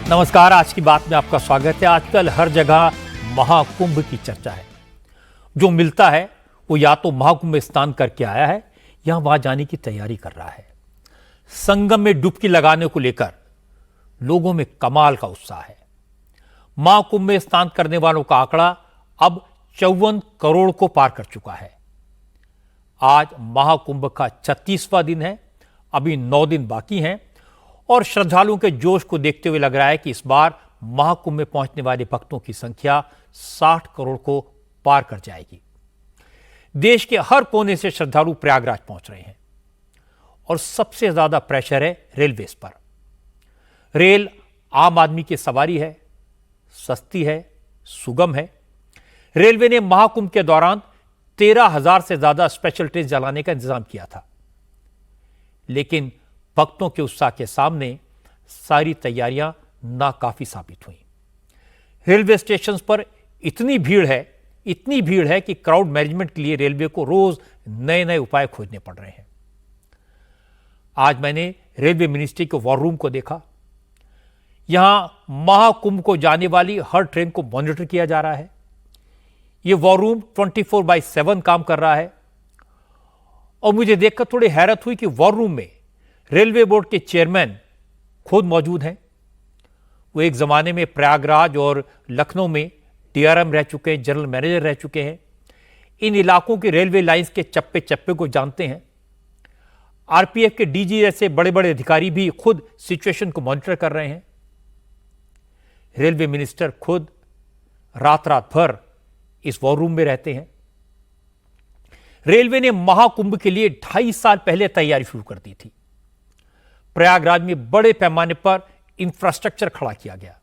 नमस्कार। आज की बात में आपका स्वागत है। आजकल हर जगह महाकुंभ की चर्चा है। जो मिलता है वो या तो महाकुंभ में स्नान करके आया है या वहां जाने की तैयारी कर रहा है। संगम में डुबकी लगाने को लेकर लोगों में कमाल का उत्साह है। महाकुंभ में स्नान करने वालों का आंकड़ा अब 54 करोड़ को पार कर चुका है। आज महाकुंभ का 36वां दिन है। अभी 9 दिन बाकी हैं और श्रद्धालुओं के जोश को देखते हुए लग रहा है कि इस बार महाकुंभ में पहुंचने वाले भक्तों की संख्या 60 करोड़ को पार कर जाएगी। देश के हर कोने से श्रद्धालु प्रयागराज पहुंच रहे हैं और सबसे ज्यादा प्रेशर है रेलवेज पर। रेल आम आदमी की सवारी है, सस्ती है, सुगम है। रेलवे ने महाकुंभ के दौरान 13,000 से ज्यादा स्पेशल ट्रेन चलाने का इंतजाम किया था, लेकिन भक्तों के उत्साह के सामने सारी तैयारियां नाकाफी साबित हुई। रेलवे स्टेशन पर इतनी भीड़ है कि क्राउड मैनेजमेंट के लिए रेलवे को रोज नए नए उपाय खोजने पड़ रहे हैं। आज मैंने रेलवे मिनिस्ट्री के वॉर रूम को देखा। यहां महाकुंभ को जाने वाली हर ट्रेन को मॉनिटर किया जा रहा है। यह वॉर रूम 24/7 काम कर रहा है और मुझे देखकर थोड़ी हैरत हुई कि वॉर रूम में रेलवे बोर्ड के चेयरमैन खुद मौजूद हैं। वो एक जमाने में प्रयागराज और लखनऊ में डीआरएम रह चुके हैं, जनरल मैनेजर रह चुके हैं। इन इलाकों की रेलवे लाइंस के चप्पे चप्पे को जानते हैं। आरपीएफ के डीजी जैसे बड़े बड़े अधिकारी भी खुद सिचुएशन को मॉनिटर कर रहे हैं। रेलवे मिनिस्टर खुद रात भर इस वॉर रूम में रहते हैं। रेलवे ने महाकुंभ के लिए 2.5 साल पहले तैयारी शुरू कर दी थी। प्रयागराज में बड़े पैमाने पर इंफ्रास्ट्रक्चर खड़ा किया गया,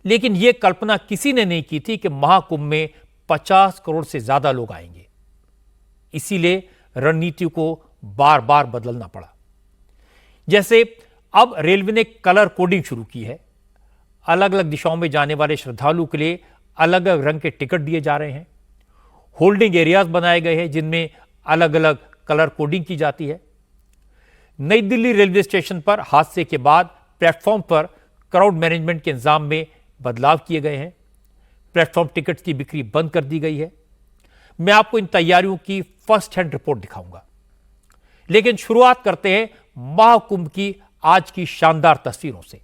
लेकिन यह कल्पना किसी ने नहीं की थी कि महाकुंभ में 50 करोड़ से ज्यादा लोग आएंगे। इसीलिए रणनीति को बार बार बदलना पड़ा। जैसे अब रेलवे ने कलर कोडिंग शुरू की है। अलग अलग दिशाओं में जाने वाले श्रद्धालुओं के लिए अलग अलग रंग के टिकट दिए जा रहे हैं। होल्डिंग एरियाज बनाए गए हैं जिनमें अलग अलग कलर कोडिंग की जाती है। नई दिल्ली रेलवे स्टेशन पर हादसे के बाद प्लेटफॉर्म पर क्राउड मैनेजमेंट के इंतजाम में बदलाव किए गए हैं। प्लेटफॉर्म टिकट्स की बिक्री बंद कर दी गई है। मैं आपको इन तैयारियों की फर्स्ट हैंड रिपोर्ट दिखाऊंगा, लेकिन शुरुआत करते हैं महाकुंभ की आज की शानदार तस्वीरों से।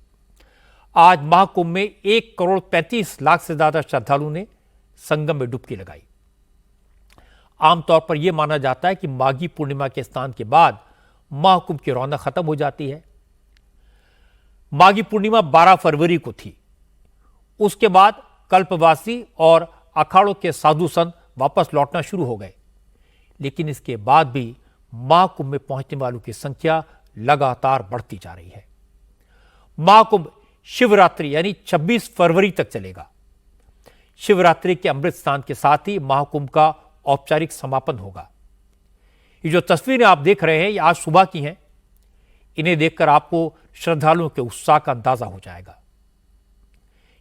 आज महाकुंभ में 1 करोड़ 35 लाख से ज्यादा श्रद्धालुओं ने संगम में डुबकी लगाई। आमतौर पर यह माना जाता है कि माघी पूर्णिमा के स्नान के बाद महाकुंभ की रौनक खत्म हो जाती है। माघी पूर्णिमा 12 फरवरी को थी। उसके बाद कल्पवासी और अखाड़ों के साधु संत वापस लौटना शुरू हो गए, लेकिन इसके बाद भी महाकुंभ में पहुंचने वालों की संख्या लगातार बढ़ती जा रही है। महाकुंभ शिवरात्रि यानी 26 फरवरी तक चलेगा। शिवरात्रि के अमृत स्नान के साथ ही महाकुंभ का औपचारिक समापन होगा। ये जो तस्वीरें आप देख रहे हैं ये आज सुबह की हैं। इन्हें देखकर आपको श्रद्धालुओं के उत्साह का अंदाजा हो जाएगा।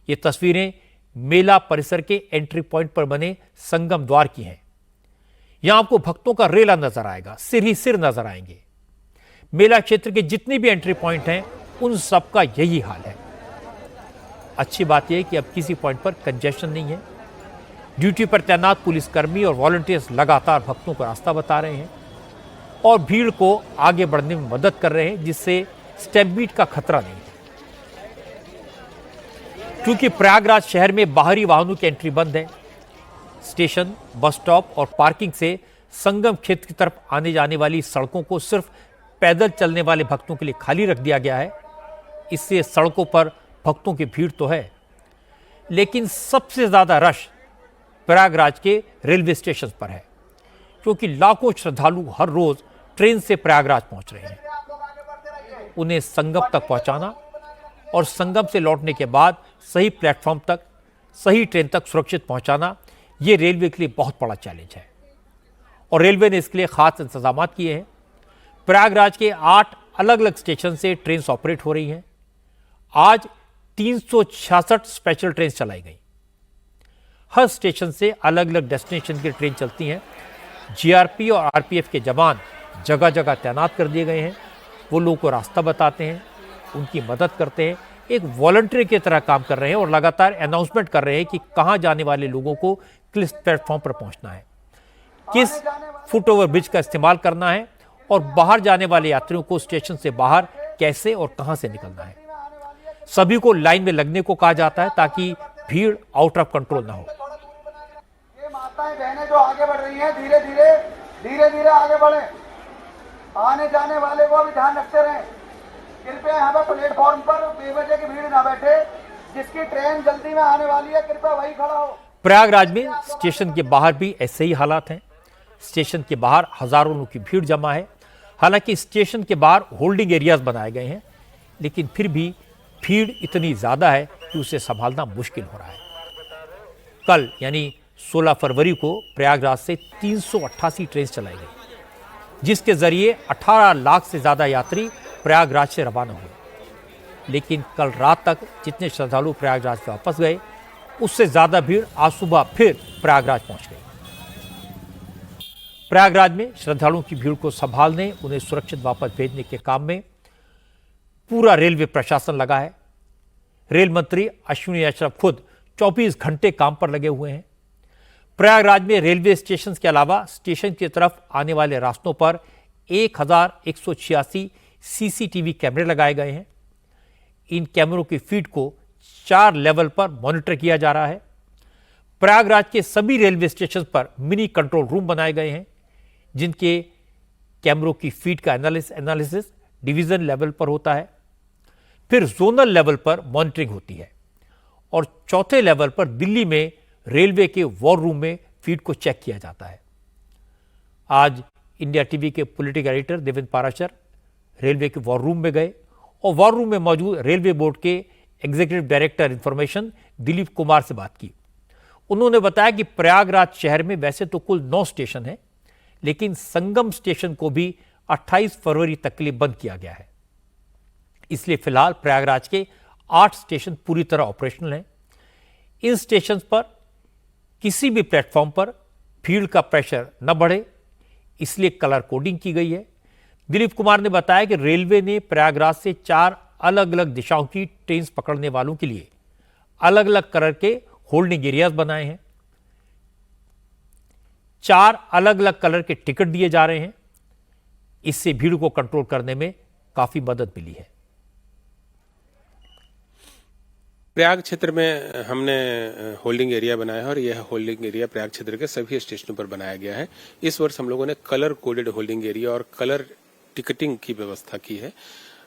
ये तस्वीरें मेला परिसर के एंट्री पॉइंट पर बने संगम द्वार की हैं। यहां आपको भक्तों का रेला नजर आएगा, सिर ही सिर नजर आएंगे। मेला क्षेत्र के जितने भी एंट्री पॉइंट हैं उन सबका यही हाल है। अच्छी बात यह है कि अब किसी पॉइंट पर कंजेशन नहीं है। ड्यूटी पर तैनात पुलिसकर्मी और वॉलंटियर्स लगातार भक्तों को रास्ता बता रहे हैं और भीड़ को आगे बढ़ने में मदद कर रहे हैं, जिससे स्टैम्पीड का खतरा नहीं है। क्योंकि प्रयागराज शहर में बाहरी वाहनों की एंट्री बंद है, स्टेशन, बस स्टॉप और पार्किंग से संगम क्षेत्र की तरफ आने जाने वाली सड़कों को सिर्फ पैदल चलने वाले भक्तों के लिए खाली रख दिया गया है। इससे सड़कों पर भक्तों की भीड़ तो है, लेकिन सबसे ज्यादा रश प्रयागराज के रेलवे स्टेशन पर है, क्योंकि लाखों श्रद्धालु हर रोज ट्रेन से प्रयागराज पहुंच रहे हैं। उन्हें संगम तक पहुंचाना और संगम से लौटने के बाद सही प्लेटफॉर्म तक, सही ट्रेन तक सुरक्षित पहुंचाना, यह रेलवे के लिए बहुत बड़ा चैलेंज है और रेलवे ने इसके लिए खास इंतजाम किए हैं। प्रयागराज के 8 अलग अलग स्टेशन से ट्रेन ऑपरेट हो रही हैं। आज 366 स्पेशल ट्रेन चलाई गई। हर स्टेशन से अलग अलग डेस्टिनेशन की ट्रेन चलती हैं। जीआरपी और आरपीएफ के जवान जगह जगह तैनात कर दिए गए हैं। वो लोगों को रास्ता बताते हैं, उनकी मदद करते हैं। एक वॉलंटियर की तरह काम कर रहे हैं और लगातार अनाउंसमेंट कर रहे हैं कि कहां जाने वाले लोगों को किस प्लेटफॉर्म पर पहुंचना है, किस फुट ओवर ब्रिज का इस्तेमाल करना है और बाहर जाने वाले यात्रियों को स्टेशन से बाहर कैसे और कहां से निकलना है। सभी को लाइन में लगने को कहा जाता है ताकि भीड़ आउट ऑफ कंट्रोल ना हो। ये माताएं बहनें जो आगे बढ़ रही हैं, धीरे धीरे आगे बढ़े। आने जाने वाले को भी ध्यान रखते रहें। कृपया यहाँ पर प्लेटफॉर्म पर बेवजह की भीड़ ना बैठे। जिसकी ट्रेन जल्दी में आने वाली है कृपया वही खड़ा हो। प्रयागराज में स्टेशन के बाहर भी ऐसे ही हालात हैं। स्टेशन के बाहर हजारों लोगों की भीड़ जमा है। हालांकि स्टेशन के बाहर होल्डिंग एरियाज बनाए गए हैं, लेकिन फिर भी भीड़ इतनी ज्यादा है कि उसे संभालना मुश्किल हो रहा है। कल यानी 16 फरवरी को प्रयागराज से 388 ट्रेन चलाई गई, जिसके जरिए 18 लाख से ज्यादा यात्री प्रयागराज से रवाना हुए। लेकिन कल रात तक जितने श्रद्धालु प्रयागराज वापस गए, उससे ज्यादा भीड़ आज सुबह फिर प्रयागराज पहुंच गई। प्रयागराज में श्रद्धालुओं की भीड़ को संभालने, उन्हें सुरक्षित वापस भेजने के काम में पूरा रेलवे प्रशासन लगा है। रेल मंत्री अश्विनी वैष्णव खुद 24 घंटे काम पर लगे हुए हैं। प्रयागराज में रेलवे स्टेशन के अलावा स्टेशन की तरफ आने वाले रास्तों पर 1186 सीसीटीवी कैमरे लगाए गए हैं। इन कैमरों की फीड को 4 लेवल पर मॉनिटर किया जा रहा है। प्रयागराज के सभी रेलवे स्टेशन पर मिनी कंट्रोल रूम बनाए गए हैं, जिनके कैमरों की फीड का एनालिसिस डिवीजन लेवल पर होता है, फिर जोनल लेवल पर मॉनिटरिंग होती है और चौथे लेवल पर दिल्ली में रेलवे के वॉर रूम में फीड को चेक किया जाता है। आज इंडिया टीवी के political editor Devendra Parashar railway के वॉर रूम में गए और वॉर रूम में मौजूद रेलवे बोर्ड के executive director information Dilip Kumar से बात की। उन्होंने बताया कि प्रयागराज शहर में वैसे तो कुल 9 स्टेशन हैं, लेकिन संगम स्टेशन को भी 28 फरवरी तक के लिए बंद किया गया है। इसलिए फिलहाल प्रयागराज के 8 स्टेशन पूरी तरह ऑपरेशनल हैं। इन स्टेशन पर किसी भी प्लेटफॉर्म पर भीड़ का प्रेशर न बढ़े, इसलिए कलर कोडिंग की गई है। दिलीप कुमार ने बताया कि रेलवे ने प्रयागराज से 4 अलग अलग दिशाओं की ट्रेन पकड़ने वालों के लिए अलग अलग कलर के होल्डिंग एरियाज बनाए हैं। 4 अलग अलग कलर के टिकट दिए जा रहे हैं। इससे भीड़ को कंट्रोल करने में काफी मदद मिली है। प्रयाग क्षेत्र में हमने होल्डिंग एरिया बनाया है और यह होल्डिंग एरिया प्रयाग क्षेत्र के सभी स्टेशनों पर बनाया गया है। इस वर्ष हम लोगों ने कलर कोडेड होल्डिंग एरिया और कलर टिकटिंग की व्यवस्था की है।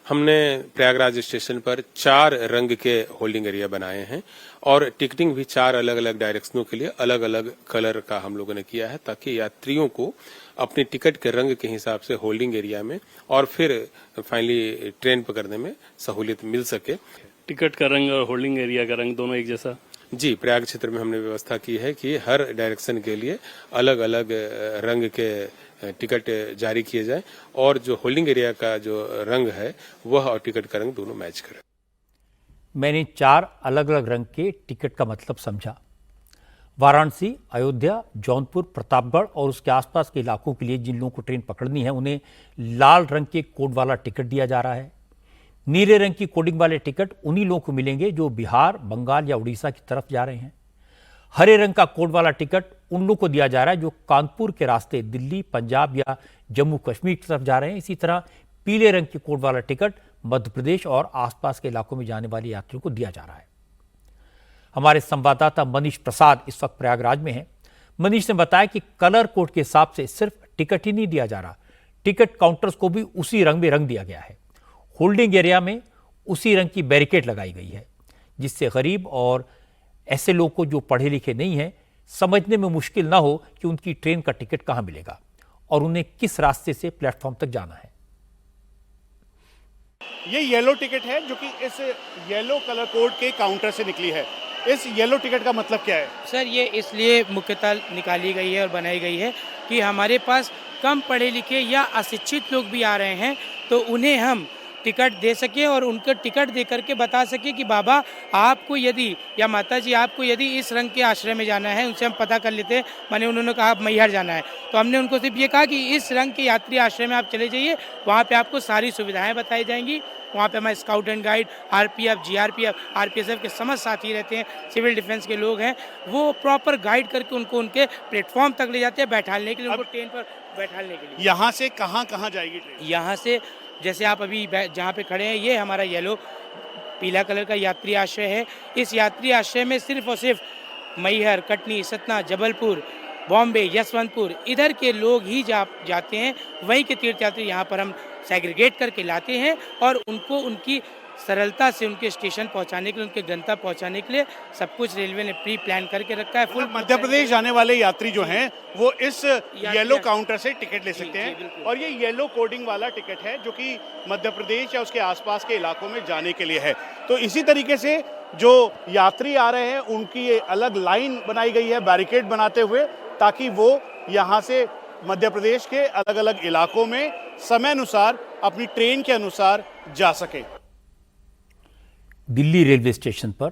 हमने प्रयागराज स्टेशन पर 4 रंग के होल्डिंग एरिया बनाए हैं और टिकटिंग भी 4 अलग अलग डायरेक्शनों के लिए अलग अलग कलर का हम लोगों ने किया है, ताकि यात्रियों को अपने टिकट के रंग के हिसाब से होल्डिंग एरिया में और फिर फाइनली ट्रेन पकड़ने में सहूलियत मिल सके। टिकट का रंग और होल्डिंग एरिया का रंग दोनों एक जैसा? जी, प्रयाग क्षेत्र में हमने व्यवस्था की है कि हर डायरेक्शन के लिए अलग अलग रंग के टिकट जारी किए जाए और जो होल्डिंग एरिया का जो रंग है वह और टिकट का रंग दोनों मैच करें। मैंने 4 अलग अलग रंग के टिकट का मतलब समझा। वाराणसी, अयोध्या, जौनपुर, प्रतापगढ़ और उसके आसपास के इलाकों के लिए जिन लोगों को ट्रेन पकड़नी है, उन्हें लाल रंग के कोड वाला टिकट दिया जा रहा है। नीले रंग की कोडिंग वाले टिकट उन्हीं लोगों को मिलेंगे जो बिहार, बंगाल या उड़ीसा की तरफ जा रहे हैं। हरे रंग का कोड वाला टिकट उन लोगों को दिया जा रहा है जो कानपुर के रास्ते दिल्ली, पंजाब या जम्मू कश्मीर की तरफ जा रहे हैं। इसी तरह पीले रंग के कोड वाला टिकट मध्य प्रदेश और आसपास के इलाकों में जाने वाले यात्रियों को दिया जा रहा है। हमारे संवाददाता मनीष प्रसाद इस वक्त प्रयागराज में हैं। मनीष ने बताया कि कलर कोड के हिसाब से सिर्फ टिकट ही नहीं दिया जा रहा, टिकट काउंटर्स को भी उसी रंग में रंग दिया गया है। होल्डिंग एरिया में उसी रंग की बैरिकेड लगाई गई है, जिससे गरीब और ऐसे लोग को जो पढ़े लिखे नहीं हैं समझने में मुश्किल ना हो कि उनकी ट्रेन का टिकट कहां मिलेगा और उन्हें किस रास्ते से प्लेटफॉर्म तक जाना है। ये येलो टिकट है जो कि इस येलो कलर कोड के काउंटर से निकली है। इस येलो टिकट का मतलब क्या है? सर, ये इसलिए मुख्यतः निकाली गई है और बनाई गई है कि हमारे पास कम पढ़े लिखे या अशिक्षित लोग भी आ रहे हैं, तो उन्हें हम टिकट दे सके और उनको टिकट दे करके बता सके कि बाबा आपको यदि या माता जी आपको यदि इस रंग के आश्रय में जाना है, उनसे हम पता कर लेते हैं। माने उन्होंने कहा आप मैहर जाना है, तो हमने उनको सिर्फ ये कहा कि इस रंग के यात्री आश्रय में आप चले जाइए, वहाँ पे आपको सारी सुविधाएं बताई जाएंगी। वहाँ पे हमारे scout and guide, RPF, GRPF, RPSF के समस्त साथी रहते हैं, सिविल डिफेंस के लोग हैं, वो प्रॉपर गाइड करके उनको उनके प्लेटफॉर्म तक ले जाते हैं बैठालने के लिए, उनको ट्रेन पर बैठालने के लिए। यहाँ से कहाँ कहाँ जाएगी ट्रेन? यहाँ से जैसे आप अभी जहाँ पे खड़े हैं, ये हमारा येलो पीला कलर का यात्री आश्रय है। इस यात्री आश्रय में सिर्फ और सिर्फ मैहर, कटनी, सतना, जबलपुर, बॉम्बे, यशवंतपुर इधर के लोग ही जाते हैं। वहीं के तीर्थयात्री यहाँ पर हम सेग्रीगेट करके लाते हैं और उनको उनकी सरलता से उनके स्टेशन पहुंचाने के लिए, उनके गंतव्य पहुंचाने के लिए सब कुछ रेलवे ने प्री प्लान करके रखा है। फुल मध्य प्रदेश जाने वाले यात्री जो हैं वो इस येलो काउंटर से टिकट ले सकते हैं, और ये येलो कोडिंग वाला टिकट है जो कि मध्य प्रदेश या उसके आसपास के इलाकों में जाने के लिए है। तो इसी तरीके से जो यात्री आ रहे हैं उनकी ये अलग लाइन बनाई गई है बैरिकेड बनाते हुए, ताकि वो यहाँ से मध्य प्रदेश के अलग अलग इलाकों में समय अनुसार अपनी ट्रेन के अनुसार जा सके। दिल्ली रेलवे स्टेशन पर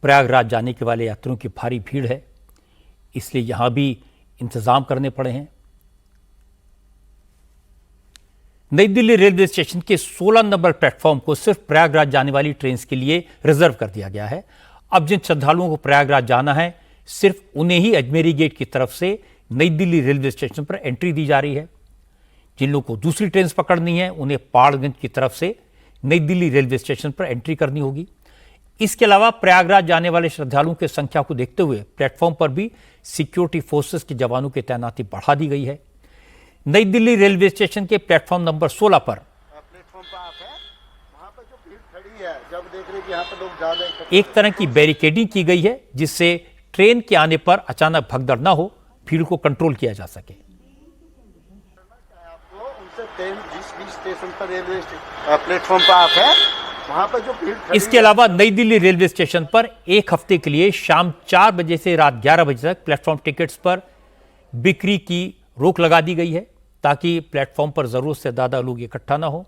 प्रयागराज जाने के वाले यात्रियों की भारी भीड़ है, इसलिए यहां भी इंतजाम करने पड़े हैं। नई दिल्ली रेलवे स्टेशन के 16 नंबर प्लेटफॉर्म को सिर्फ प्रयागराज जाने वाली ट्रेन के लिए रिजर्व कर दिया गया है। अब जिन श्रद्धालुओं को प्रयागराज जाना है, सिर्फ उन्हें ही अजमेरी गेट की तरफ से नई दिल्ली रेलवे स्टेशन पर एंट्री दी जा रही है। जिन लोगों को दूसरी ट्रेन पकड़नी है, उन्हें पहाड़गंज की तरफ से नई दिल्ली रेलवे स्टेशन पर एंट्री करनी होगी। इसके अलावा प्रयागराज जाने वाले श्रद्धालुओं की संख्या को देखते हुए प्लेटफॉर्म पर भी सिक्योरिटी फोर्सेस के जवानों की तैनाती बढ़ा दी गई है। नई दिल्ली रेलवे स्टेशन के प्लेटफॉर्म नंबर 16 पर प्लेटफॉर्म पर आप है, वहाँ पर जो भीड़ खड़ी है, जब देख रहे कि यहाँ पर लोग ज्यादा एक तरह की बैरिकेडिंग की गई है, जिससे ट्रेन के आने पर अचानक भगदड़ न हो, भीड़ को कंट्रोल किया जा सके। आपको उनसे ट्रेन जिस स्टेशन पर रेलवे प्लेटफॉर्म पर आप है, वहाँ पर जो भीड़ खड़ी इसके अलावा नई दिल्ली रेलवे स्टेशन पर एक हफ्ते के लिए शाम 4 बजे से रात 11 बजे तक प्लेटफॉर्म टिकट्स पर बिक्री की रोक लगा दी गई है, ताकि प्लेटफॉर्म पर जरूरत से ज्यादा लोग इकट्ठा ना हो।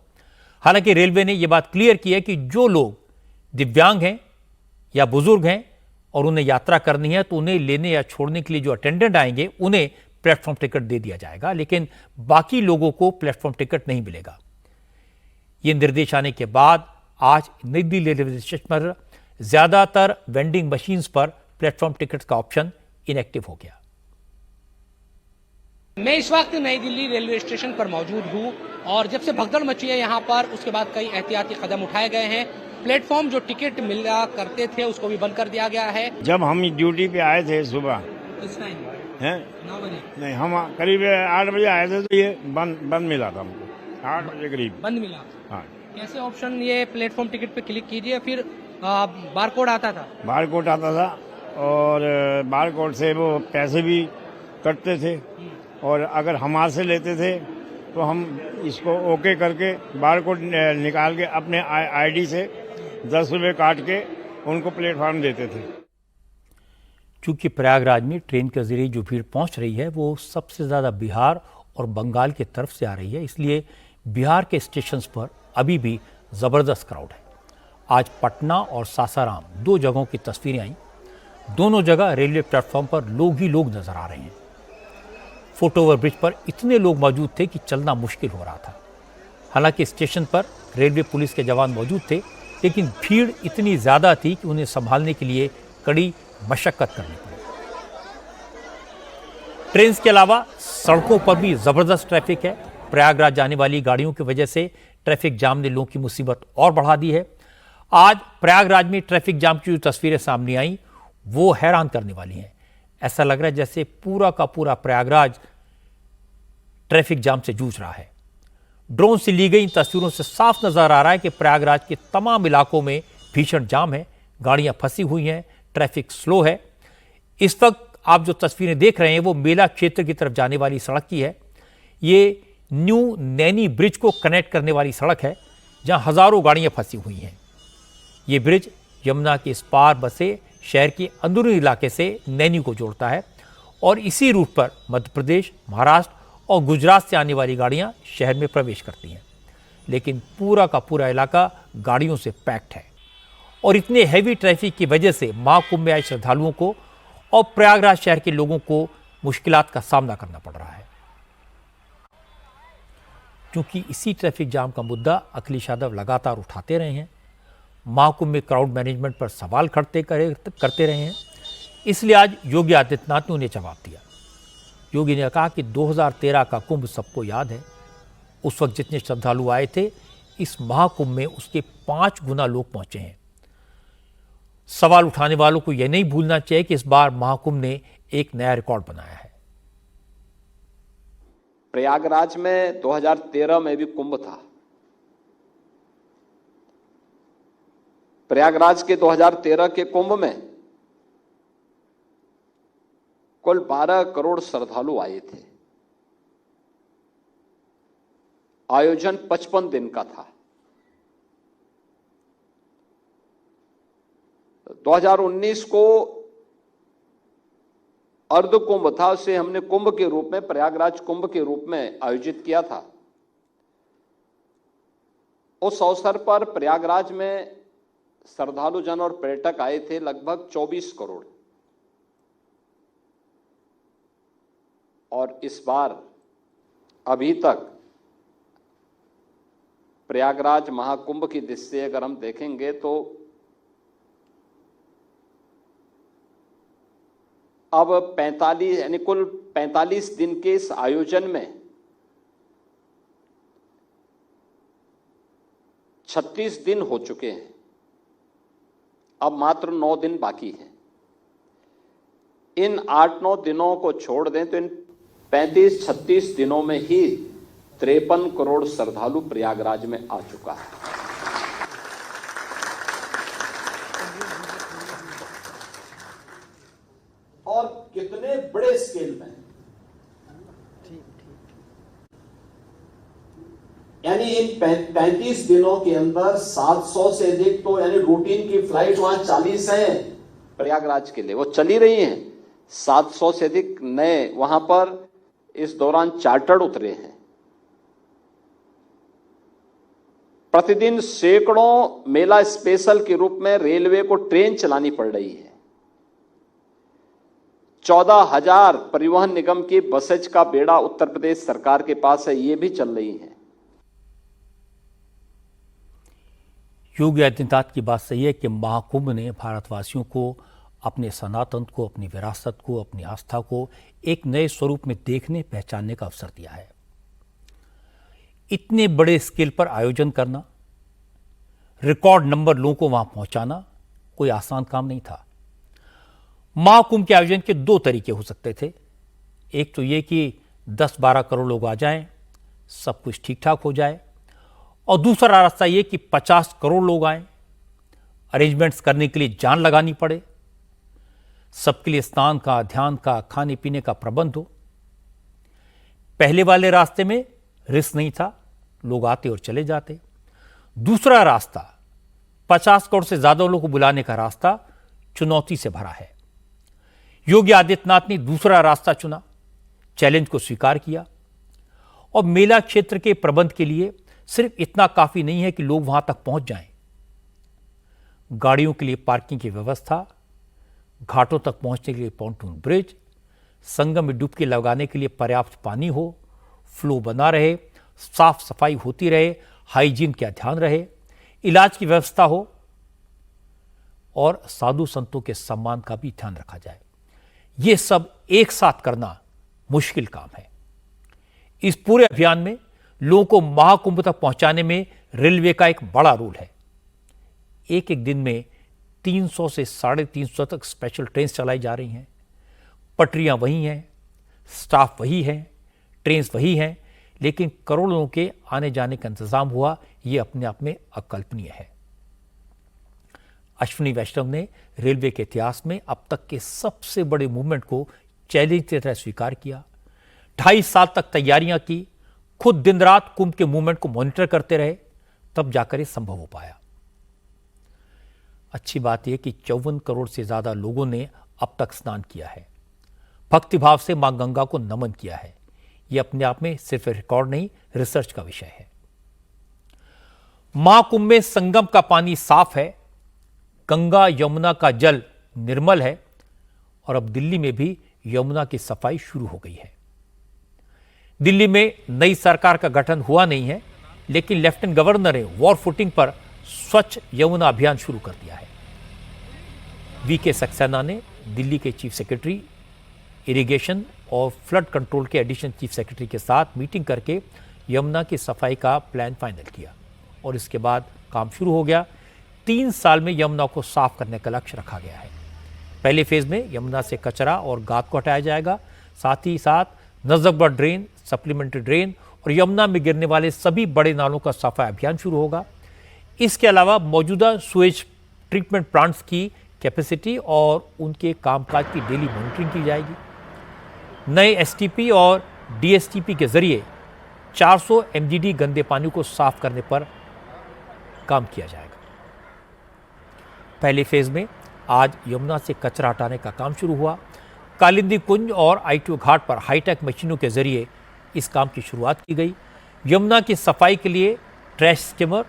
हालांकि रेलवे ने यह बात क्लियर की है कि जो लोग दिव्यांग हैं या बुजुर्ग हैं और उन्हें यात्रा करनी है, तो उन्हें लेने या छोड़ने के लिए जो अटेंडेंट आएंगे उन्हें प्लेटफॉर्म टिकट दे दिया जाएगा, लेकिन बाकी लोगों को प्लेटफॉर्म टिकट नहीं मिलेगा। ये निर्देश आने के बाद आज नई दिल्ली रेलवे स्टेशन पर ज्यादातर वेंडिंग मशीन्स पर प्लेटफॉर्म टिकट का ऑप्शन इनएक्टिव हो गया। मैं इस वक्त नई दिल्ली रेलवे स्टेशन पर मौजूद हूं और जब से भगदड़ मची है यहाँ पर, उसके बाद कई एहतियाती कदम उठाए गए हैं। प्लेटफॉर्म जो टिकट मिला करते थे उसको भी बंद कर दिया गया है। जब हम ड्यूटी पे आए थे सुबह इस टाइम हैं 9 बजे नहीं, हम करीब 8 बजे आए थे, तो ये बंद मिला था हमको 8 बजे करीब। बंद मिला। हाँ, कैसे ऑप्शन, ये प्लेटफॉर्म टिकट पे क्लिक कीजिए, फिर बारकोड आता था। बारकोड आता था और बारकोड से वो पैसे भी कटते थे, और अगर हमारे से लेते थे तो हम इसको ओके करके बारकोड निकाल के अपने आईडी से 10 रुपये काट के उनको प्लेटफॉर्म देते थे। चूंकि प्रयागराज में ट्रेन के जरिए जो भीड़ पहुंच रही है वो सबसे ज़्यादा बिहार और बंगाल की तरफ से आ रही है, इसलिए बिहार के स्टेशंस पर अभी भी ज़बरदस्त क्राउड है। आज पटना और सासाराम 2 जगहों की तस्वीरें आई। दोनों जगह रेलवे प्लेटफॉर्म पर लोग ही लोग नजर आ रहे हैं। फुट ओवर ब्रिज पर इतने लोग मौजूद थे कि चलना मुश्किल हो रहा था। हालांकि स्टेशन पर रेलवे पुलिस के जवान मौजूद थे, लेकिन भीड़ इतनी ज़्यादा थी कि उन्हें संभालने के लिए कड़ी मशक्कत करनी पड़ी। ट्रेन के अलावा सड़कों पर भी ज़बरदस्त ट्रैफिक है। प्रयागराज जाने वाली गाड़ियों की वजह से ट्रैफिक जाम ने लोगों की मुसीबत और बढ़ा दी है। आज प्रयागराज में ट्रैफिक जाम की जो तस्वीरें सामने आई वो हैरान करने वाली हैं। ऐसा लग रहा है जैसे पूरा का पूरा प्रयागराज ट्रैफिक जाम से जूझ रहा है। ड्रोन से ली गई इन तस्वीरों से साफ नजर आ रहा है कि प्रयागराज के तमाम इलाकों में भीषण जाम है, गाड़ियां फंसी हुई हैं, ट्रैफिक स्लो है। इस वक्त आप जो तस्वीरें देख रहे हैं वो मेला क्षेत्र की तरफ जाने वाली सड़क की है। ये न्यू नैनी ब्रिज को कनेक्ट करने वाली सड़क है, जहां हजारों गाड़ियां फंसी हुई हैं। ये ब्रिज यमुना के इस पार बसे शहर के अंदरूनी इलाके से नैनी को जोड़ता है, और इसी रूट पर मध्य प्रदेश, महाराष्ट्र और गुजरात से आने वाली गाड़ियां शहर में प्रवेश करती हैं। लेकिन पूरा का पूरा इलाका गाड़ियों से पैक्ड है और इतने हैवी ट्रैफिक की वजह से महाकुंभ में आए श्रद्धालुओं को और प्रयागराज शहर के लोगों को मुश्किलात का सामना करना पड़ रहा है। क्योंकि इसी ट्रैफिक जाम का मुद्दा अखिलेश यादव लगातार उठाते रहे हैं, महाकुंभ में क्राउड मैनेजमेंट पर सवाल करते रहे हैं, इसलिए आज योगी आदित्यनाथ ने उन्हें जवाब दिया। योगी ने कहा कि 2013 का कुंभ सबको याद है, उस वक्त जितने श्रद्धालु आए थे इस महाकुंभ में उसके 5 गुना लोग पहुंचे हैं। सवाल उठाने वालों को यह नहीं भूलना चाहिए कि इस बार महाकुंभ ने एक नया रिकॉर्ड बनाया है। प्रयागराज में 2013 में भी कुंभ था। प्रयागराज के 2013 के कुंभ में कुल 12 करोड़ श्रद्धालु आए थे। आयोजन 55 दिन का था। 2019 को अर्ध कुंभ था, उसे हमने कुंभ के रूप में, प्रयागराज कुंभ के रूप में आयोजित किया था। उस अवसर पर प्रयागराज में श्रद्धालु जन और पर्यटक आए थे लगभग 24 करोड़। और इस बार अभी तक प्रयागराज महाकुंभ की दृष्टि से अगर हम देखेंगे तो अब 45 यानी कुल 45 दिन के इस आयोजन में 36 दिन हो चुके हैं। अब मात्र 9 दिन बाकी हैं। इन 8-9 दिनों को छोड़ दें तो इन 35-36 दिनों में ही 53 करोड़ श्रद्धालु प्रयागराज में आ चुका है। और कितने बड़े स्केल में, यानी इन 35 दिनों के अंदर 700 से अधिक तो यानी रूटीन की फ्लाइट वहां 40 है प्रयागराज के लिए, वो चली रही हैं। 700 से अधिक नए वहां पर इस दौरान चार्टर्ड उतरे हैं। प्रतिदिन सैकड़ों मेला स्पेशल के रूप में रेलवे को ट्रेन चलानी पड़ रही है। 14,000 परिवहन निगम की बसेज का बेड़ा उत्तर प्रदेश सरकार के पास है, ये भी चल रही है। योगी आदित्यनाथ की बात सही है कि महाकुंभ ने भारतवासियों को अपने सनातन को, अपनी विरासत को, अपनी आस्था को एक नए स्वरूप में देखने पहचानने का अवसर दिया है। इतने बड़े स्केल पर आयोजन करना, रिकॉर्ड नंबर लोगों को वहां पहुंचाना कोई आसान काम नहीं था। महाकुंभ के आयोजन के 2 तरीके हो सकते थे। एक तो ये कि 10-12 करोड़ लोग आ जाएं, सब कुछ ठीक ठाक हो जाए, और दूसरा रास्ता ये कि 50 करोड़ लोग आएं, अरेंजमेंट्स करने के लिए जान लगानी पड़े, सबके लिए स्नान का, ध्यान का, खाने पीने का प्रबंध हो। पहले वाले रास्ते में रिस्क नहीं था, लोग आते और चले जाते। दूसरा रास्ता 50 करोड़ से ज्यादा लोगों को बुलाने का रास्ता चुनौती से भरा है। योगी आदित्यनाथ ने दूसरा रास्ता चुना, चैलेंज को स्वीकार किया, और मेला क्षेत्र के प्रबंध के लिए सिर्फ इतना काफी नहीं है कि लोग वहां तक पहुंच जाएं। गाड़ियों के लिए पार्किंग की व्यवस्था, घाटों तक पहुंचने के लिए पॉन्टून ब्रिज, संगम में डुबकी लगाने के लिए पर्याप्त पानी हो, फ्लो बना रहे, साफ सफाई होती रहे, हाइजीन का ध्यान रहे, इलाज की व्यवस्था हो, और साधु संतों के सम्मान का भी ध्यान रखा जाए। यह सब एक साथ करना मुश्किल काम है। इस पूरे अभियान में लोगों को महाकुंभ तक पहुंचाने में रेलवे का एक बड़ा रोल है। एक एक दिन में 300 से 350 तक स्पेशल ट्रेन चलाई जा रही हैं। पटरियां वही हैं, स्टाफ वही है, ट्रेन वही हैं, लेकिन करोड़ों के आने जाने का इंतजाम हुआ, यह अपने आप में अकल्पनीय है। अश्विनी वैष्णव ने रेलवे के इतिहास में अब तक के सबसे बड़े मूवमेंट को चैलेंज की तरह स्वीकार किया। 2.5 साल तक तैयारियां की, खुद दिन रात कुंभ के मूवमेंट को मॉनिटर करते रहे, तब जाकर यह संभव हो पाया। अच्छी बात यह कि 54 करोड़ से ज्यादा लोगों ने अब तक स्नान किया है, भक्तिभाव से मां गंगा को नमन किया है। यह अपने आप में सिर्फ रिकॉर्ड नहीं, रिसर्च का विषय है। महाकुंभ में संगम का पानी साफ है, गंगा यमुना का जल निर्मल है और अब दिल्ली में भी यमुना की सफाई शुरू हो गई है। दिल्ली में नई सरकार का गठन हुआ नहीं है, लेकिन लेफ्टिनेंट गवर्नर ने वॉर फुटिंग पर स्वच्छ यमुना अभियान शुरू कर दिया है। वीके सक्सेना ने दिल्ली के चीफ सेक्रेटरी इरिगेशन और फ्लड कंट्रोल के एडिशनल चीफ सेक्रेटरी के साथ मीटिंग करके यमुना की सफाई का प्लान फाइनल किया और इसके बाद काम शुरू हो गया। 3 साल में यमुना को साफ करने का लक्ष्य रखा गया है। पहले फेज में यमुना से कचरा और गाद को हटाया जाएगा, साथ ही साथ नजफगढ़ ड्रेन, सप्लीमेंट्री ड्रेन और यमुना में गिरने वाले सभी बड़े नालों का सफाई अभियान शुरू होगा। इसके अलावा मौजूदा सुएज ट्रीटमेंट प्लांट्स की कैपेसिटी और उनके कामकाज की डेली मॉनिटरिंग की जाएगी। नए एसटीपी और डीएसटीपी के जरिए 400 एमजीडी गंदे पानी को साफ करने पर काम किया जाएगा। पहले फेज में आज यमुना से कचरा हटाने का काम शुरू हुआ। कालिंदी कुंज और आईटीओ घाट पर हाईटेक मशीनों के जरिए इस काम की शुरुआत की गई। यमुना की सफाई के लिए ट्रैश स्किमर,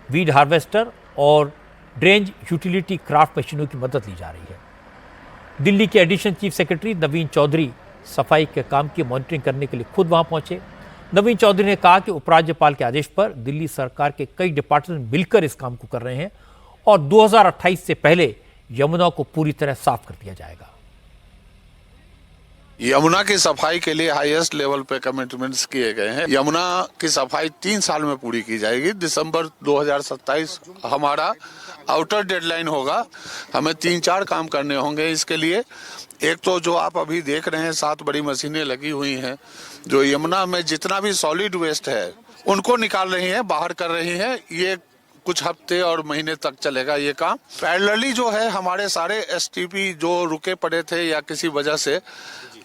वीड हार्वेस्टर और ड्रेंज यूटिलिटी क्राफ्ट मशीनों की मदद ली जा रही है। दिल्ली के एडिशनल चीफ सेक्रेटरी नवीन चौधरी सफाई के काम की मॉनिटरिंग करने के लिए खुद वहां पहुंचे। नवीन चौधरी ने कहा कि उपराज्यपाल के आदेश पर दिल्ली सरकार के कई डिपार्टमेंट मिलकर इस काम को कर रहे हैं और 2028 से पहले यमुना को पूरी तरह साफ कर दिया जाएगा। यमुना की सफाई के लिए हाईएस्ट लेवल पे कमिटमेंट्स किए गए हैं। यमुना की सफाई 3 साल में पूरी की जाएगी। दिसंबर 2027 हमारा आउटर डेडलाइन होगा। हमें 3-4 काम करने होंगे इसके लिए। एक तो जो आप अभी देख रहे हैं 7 बड़ी मशीनें लगी हुई हैं जो यमुना में जितना भी सॉलिड वेस्ट है उनको निकाल रही हैं, बाहर कर रही हैं। ये कुछ हफ्ते और महीने तक चलेगा ये काम। पैरेलली जो है हमारे सारे एसटीपी जो रुके पड़े थे या किसी वजह से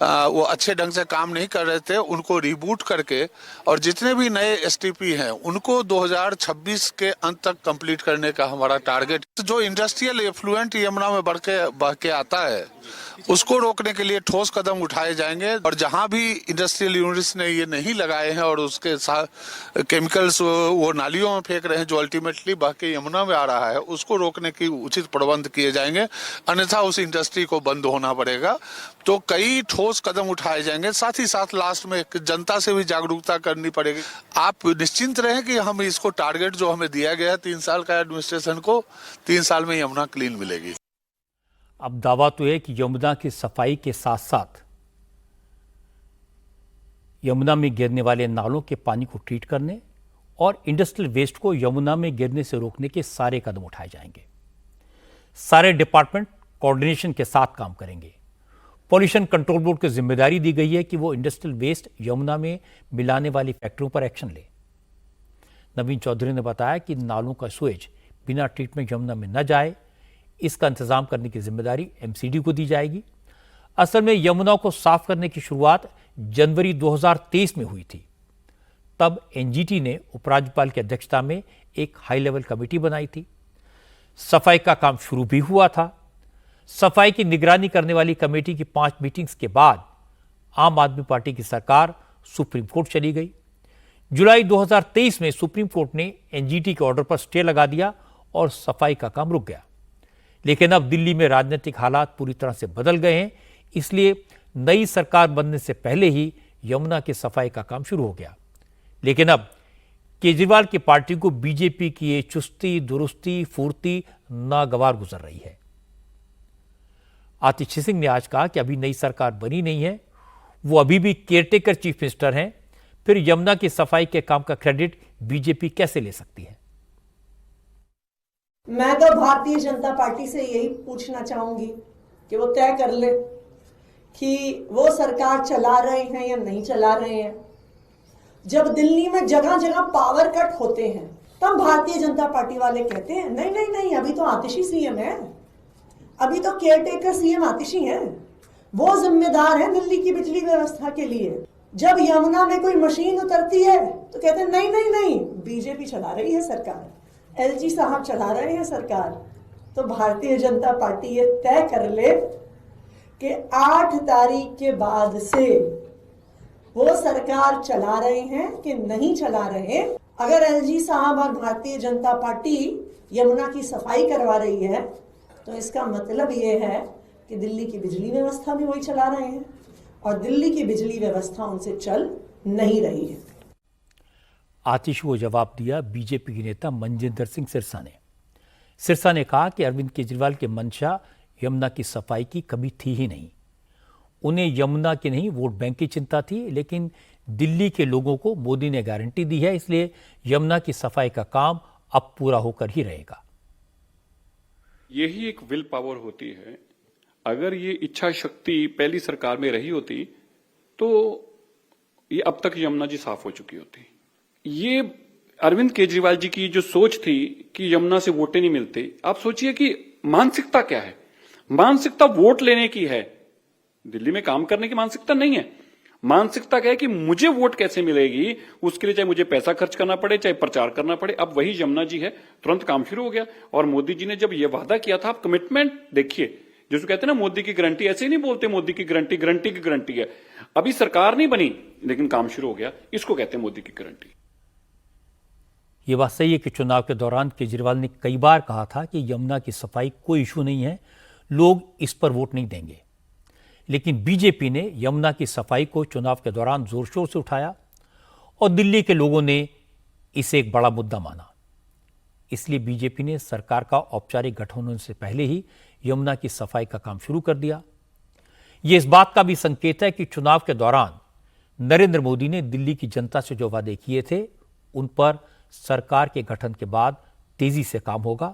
वो अच्छे ढंग से काम नहीं कर रहे थे, उनको रिबूट करके और जितने भी नए एसटीपी हैं उनको 2026 के अंत तक कंप्लीट करने का हमारा टारगेट। जो इंडस्ट्रियल एफ्लुएंट यमुना में बह के आता है उसको रोकने के लिए ठोस कदम उठाए जाएंगे और जहां भी इंडस्ट्रियल यूनिट्स ने ये नहीं लगाए हैं और उसके साथ केमिकल्स वो नालियों में फेंक रहे हैं जो अल्टीमेटली बह के यमुना में आ रहा है, उसको रोकने की उचित प्रबंध किए जाएंगे, अन्यथा उस इंडस्ट्री को बंद होना पड़ेगा। तो कई ठोस कदम उठाए जाएंगे। साथ ही साथ लास्ट में जनता से भी जागरूकता करनी पड़ेगी। आप निश्चिंत रहें कि हम इसको टारगेट जो हमें दिया गया 3 साल का एडमिनिस्ट्रेशन को, 3 साल में यमुना क्लीन मिलेगी। अब दावा तो है कि यमुना की सफाई के साथ साथ यमुना में गिरने वाले नालों के पानी को ट्रीट करने और इंडस्ट्रियल वेस्ट को यमुना में गिरने से रोकने के सारे कदम उठाए जाएंगे। सारे डिपार्टमेंट कोऑर्डिनेशन के साथ काम करेंगे। पॉल्यूशन कंट्रोल बोर्ड को जिम्मेदारी दी गई है कि वो इंडस्ट्रियल वेस्ट यमुना में मिलाने वाली फैक्ट्रियों पर एक्शन ले। नवीन चौधरी ने बताया कि नालों का सुएज बिना ट्रीटमेंट यमुना में न जाए, इसका इंतजाम करने की जिम्मेदारी एमसीडी को दी जाएगी। असल में यमुना को साफ करने की शुरुआत जनवरी 2023 में हुई थी। तब एनजीटी ने उपराज्यपाल की अध्यक्षता में एक हाई लेवल कमेटी बनाई थी। सफाई का काम शुरू भी हुआ था। सफाई की निगरानी करने वाली कमेटी की 5 मीटिंग्स के बाद आम आदमी पार्टी की सरकार सुप्रीम कोर्ट चली गई। जुलाई 2023 में सुप्रीम कोर्ट ने एनजीटी के ऑर्डर पर स्टे लगा दिया और सफाई का काम रुक गया। लेकिन अब दिल्ली में राजनीतिक हालात पूरी तरह से बदल गए हैं, इसलिए नई सरकार बनने से पहले ही यमुना की सफाई का काम शुरू हो गया। लेकिन अब केजरीवाल की पार्टी को बीजेपी की ये चुस्ती, दुरुस्ती, फुर्ती नागवार गुजर रही है। आतिश सिंह ने आज कहा कि अभी नई सरकार बनी नहीं है, वो अभी भी केयरटेकर चीफ मिनिस्टर हैं, फिर यमुना की सफाई के काम का क्रेडिट बीजेपी कैसे ले सकती है? मैं तो भारतीय जनता पार्टी से यही पूछना चाहूंगी कि वो तय कर ले कि वो सरकार चला रहे हैं या नहीं चला रहे हैं। जब दिल्ली में जगह जगह पावर कट होते हैं तब भारतीय जनता पार्टी वाले कहते हैं नहीं नहीं नहीं, अभी तो आतिशी सीएम है, अभी तो केयरटेकर सीएम आतिशी है, वो जिम्मेदार है दिल्ली की बिजली व्यवस्था के लिए। जब यमुना में कोई मशीन उतरती है तो कहते हैं नहीं नहीं नहीं, बीजेपी चला रही है सरकार, एलजी साहब चला रहे हैं सरकार। तो भारतीय जनता पार्टी ये तय कर ले कि 8 तारीख के बाद से वो सरकार चला रहे हैं कि नहीं चला रहे, अगर एलजी साहब और भारतीय जनता पार्टी यमुना की सफाई करवा रही है तो इसका मतलब ये है कि दिल्ली की बिजली व्यवस्था भी वही चला रहे हैं और दिल्ली की बिजली व्यवस्था उनसे चल नहीं रही है। आतिश को जवाब दिया बीजेपी के नेता मनजिंदर सिंह सिरसा ने। सिरसा ने कहा कि अरविंद केजरीवाल के मंशा यमुना की सफाई की कभी थी ही नहीं। उन्हें यमुना की नहीं वोट बैंक की चिंता थी, लेकिन दिल्ली के लोगों को मोदी ने गारंटी दी है, इसलिए यमुना की सफाई का काम अब पूरा होकर ही रहेगा। यही एक विल पावर होती है। अगर ये इच्छा शक्ति पहली सरकार में रही होती तो ये अब तक यमुना जी साफ हो चुकी होती। ये अरविंद केजरीवाल जी की जो सोच थी कि यमुना से वोटें नहीं मिलते, आप सोचिए कि मानसिकता क्या है। मानसिकता वोट लेने की है, दिल्ली में काम करने की मानसिकता नहीं है। मानसिकता क्या है कि मुझे वोट कैसे मिलेगी, उसके लिए चाहे मुझे पैसा खर्च करना पड़े, चाहे प्रचार करना पड़े। अब वही यमुना जी है, तुरंत काम शुरू हो गया। और मोदी जी ने जब ये वादा किया था, आप कमिटमेंट देखिए, जिसको कहते हैं ना मोदी की गारंटी, ऐसे ही नहीं बोलते मोदी की गारंटी, गारंटी की गारंटी है। अभी सरकार नहीं बनी लेकिन काम शुरू हो गया, इसको कहते हैं मोदी की गारंटी। ये बात सही है कि चुनाव के दौरान केजरीवाल ने कई बार कहा था कि यमुना की सफाई कोई इशू नहीं है, लोग इस पर वोट नहीं देंगे। लेकिन बीजेपी ने यमुना की सफाई को चुनाव के दौरान जोर शोर से उठाया और दिल्ली के लोगों ने इसे एक बड़ा मुद्दा माना। इसलिए बीजेपी ने सरकार का औपचारिक गठन होने से पहले ही यमुना की सफाई का काम शुरू कर दिया। यह इस बात का भी संकेत है कि चुनाव के दौरान नरेंद्र मोदी ने दिल्ली की जनता से जो वादे किए थे, उन पर सरकार के गठन के बाद तेजी से काम होगा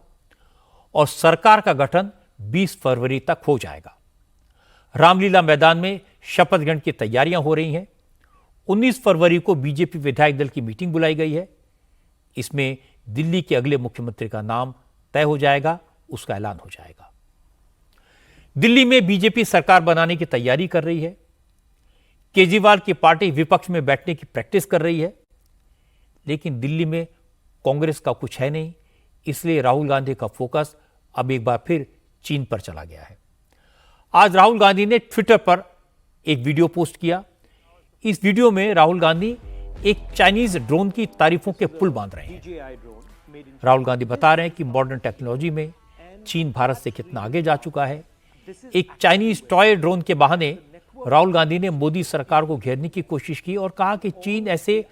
और सरकार का गठन 20 फरवरी तक हो जाएगा। रामलीला मैदान में शपथ ग्रहण की तैयारियां हो रही हैं। 19 फरवरी को बीजेपी विधायक दल की मीटिंग बुलाई गई है। इसमें दिल्ली के अगले मुख्यमंत्री का नाम तय हो जाएगा, उसका ऐलान हो जाएगा। दिल्ली में बीजेपी सरकार बनाने की तैयारी कर रही है। केजरीवाल की पार्टी विपक्ष में बैठने की प्रैक्टिस कर रही है, लेकिन दिल्ली में कांग्रेस का कुछ है नहीं, इसलिए राहुल गांधी का फोकस अब एक बार फिर चीन पर चला गया है। आज राहुल गांधी ने ट्विटर पर एक वीडियो पोस्ट किया। इस वीडियो में राहुल गांधी एक चाइनीज ड्रोन की तारीफों के पुल बांध रहे हैं। राहुल गांधी बता रहे हैं कि मॉडर्न टेक्नोलॉजी में चीन भारत से कितना आगे जा चुका है। एक चाइनीज टॉय ड्रोन के बहाने राहुल गांधी ने मोदी सरकार को घेरने की कोशिश की और कहा कि चीन ऐसे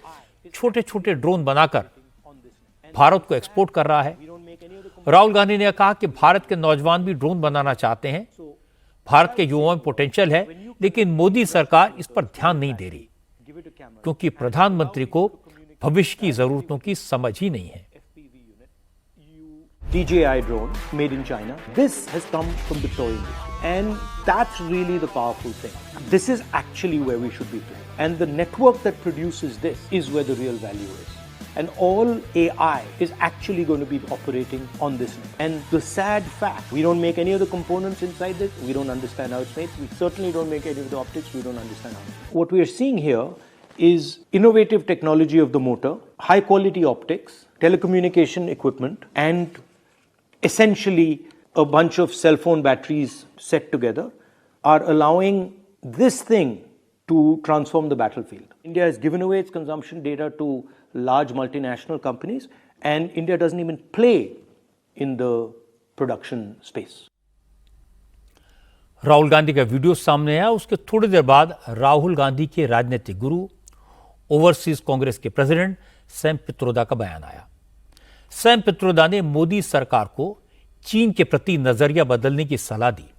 छोटे छोटे ड्रोन बनाकर भारत को एक्सपोर्ट कर रहा है। राहुल गांधी ने कहा कि भारत के नौजवान भी ड्रोन बनाना चाहते हैं, भारत के युवाओं में पोटेंशियल है, लेकिन मोदी सरकार इस पर ध्यान नहीं दे रही क्योंकि प्रधानमंत्री को भविष्य की जरूरतों की समझ ही नहीं है। DJI drone made in China. This has come from the toy industry, and that's really the powerful thing. This is actually where we should be playing, and the network that produces this is where the real value is. And all AI is actually going to be operating on this. And the sad fact, we don't make any of the components inside this. We don't understand how it's made. We certainly don't make any of the optics. We don't understand how. What we are seeing here is innovative technology of the motor, high quality optics, telecommunication equipment, and essentially a bunch of cell phone batteries set together are allowing this thing to transform the battlefield. India has given away its consumption data to large multinational companies, and India doesn't even play in the production space. Rahul Gandhi का video सामने आया, उसके थोड़ी देर बाद राहुल गांधी के राजनीतिक गुरु, overseas Congress के president Sam Pitroda का बयान आया। सैम पित्रोदा ने मोदी सरकार को चीन के प्रति नजरिया बदलने की सलाह दी।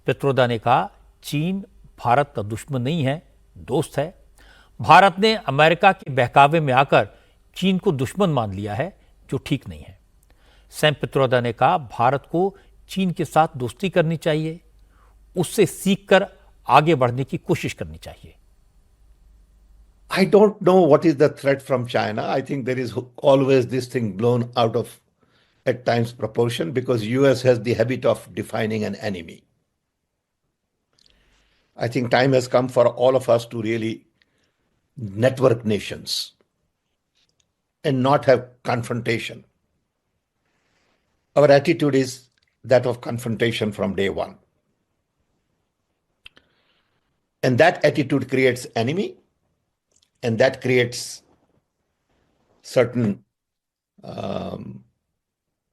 पित्रोदा ने कहा, चीन भारत का दुश्मन नहीं है, दोस्त है। भारत ने अमेरिका के बहकावे में आकर चीन को दुश्मन मान लिया है, जो ठीक नहीं है। सैम पित्रोदा ने कहा, भारत को चीन के साथ दोस्ती करनी चाहिए, उससे सीखकर आगे बढ़ने की कोशिश करनी चाहिए। I don't know what is the threat from China. I think there is always this thing blown out of, at times, proportion because US has the habit of defining an enemy. I think time has come for all of us to really network nations and not have confrontation. Our attitude is that of confrontation from day one. And that attitude creates enemy, and that creates certain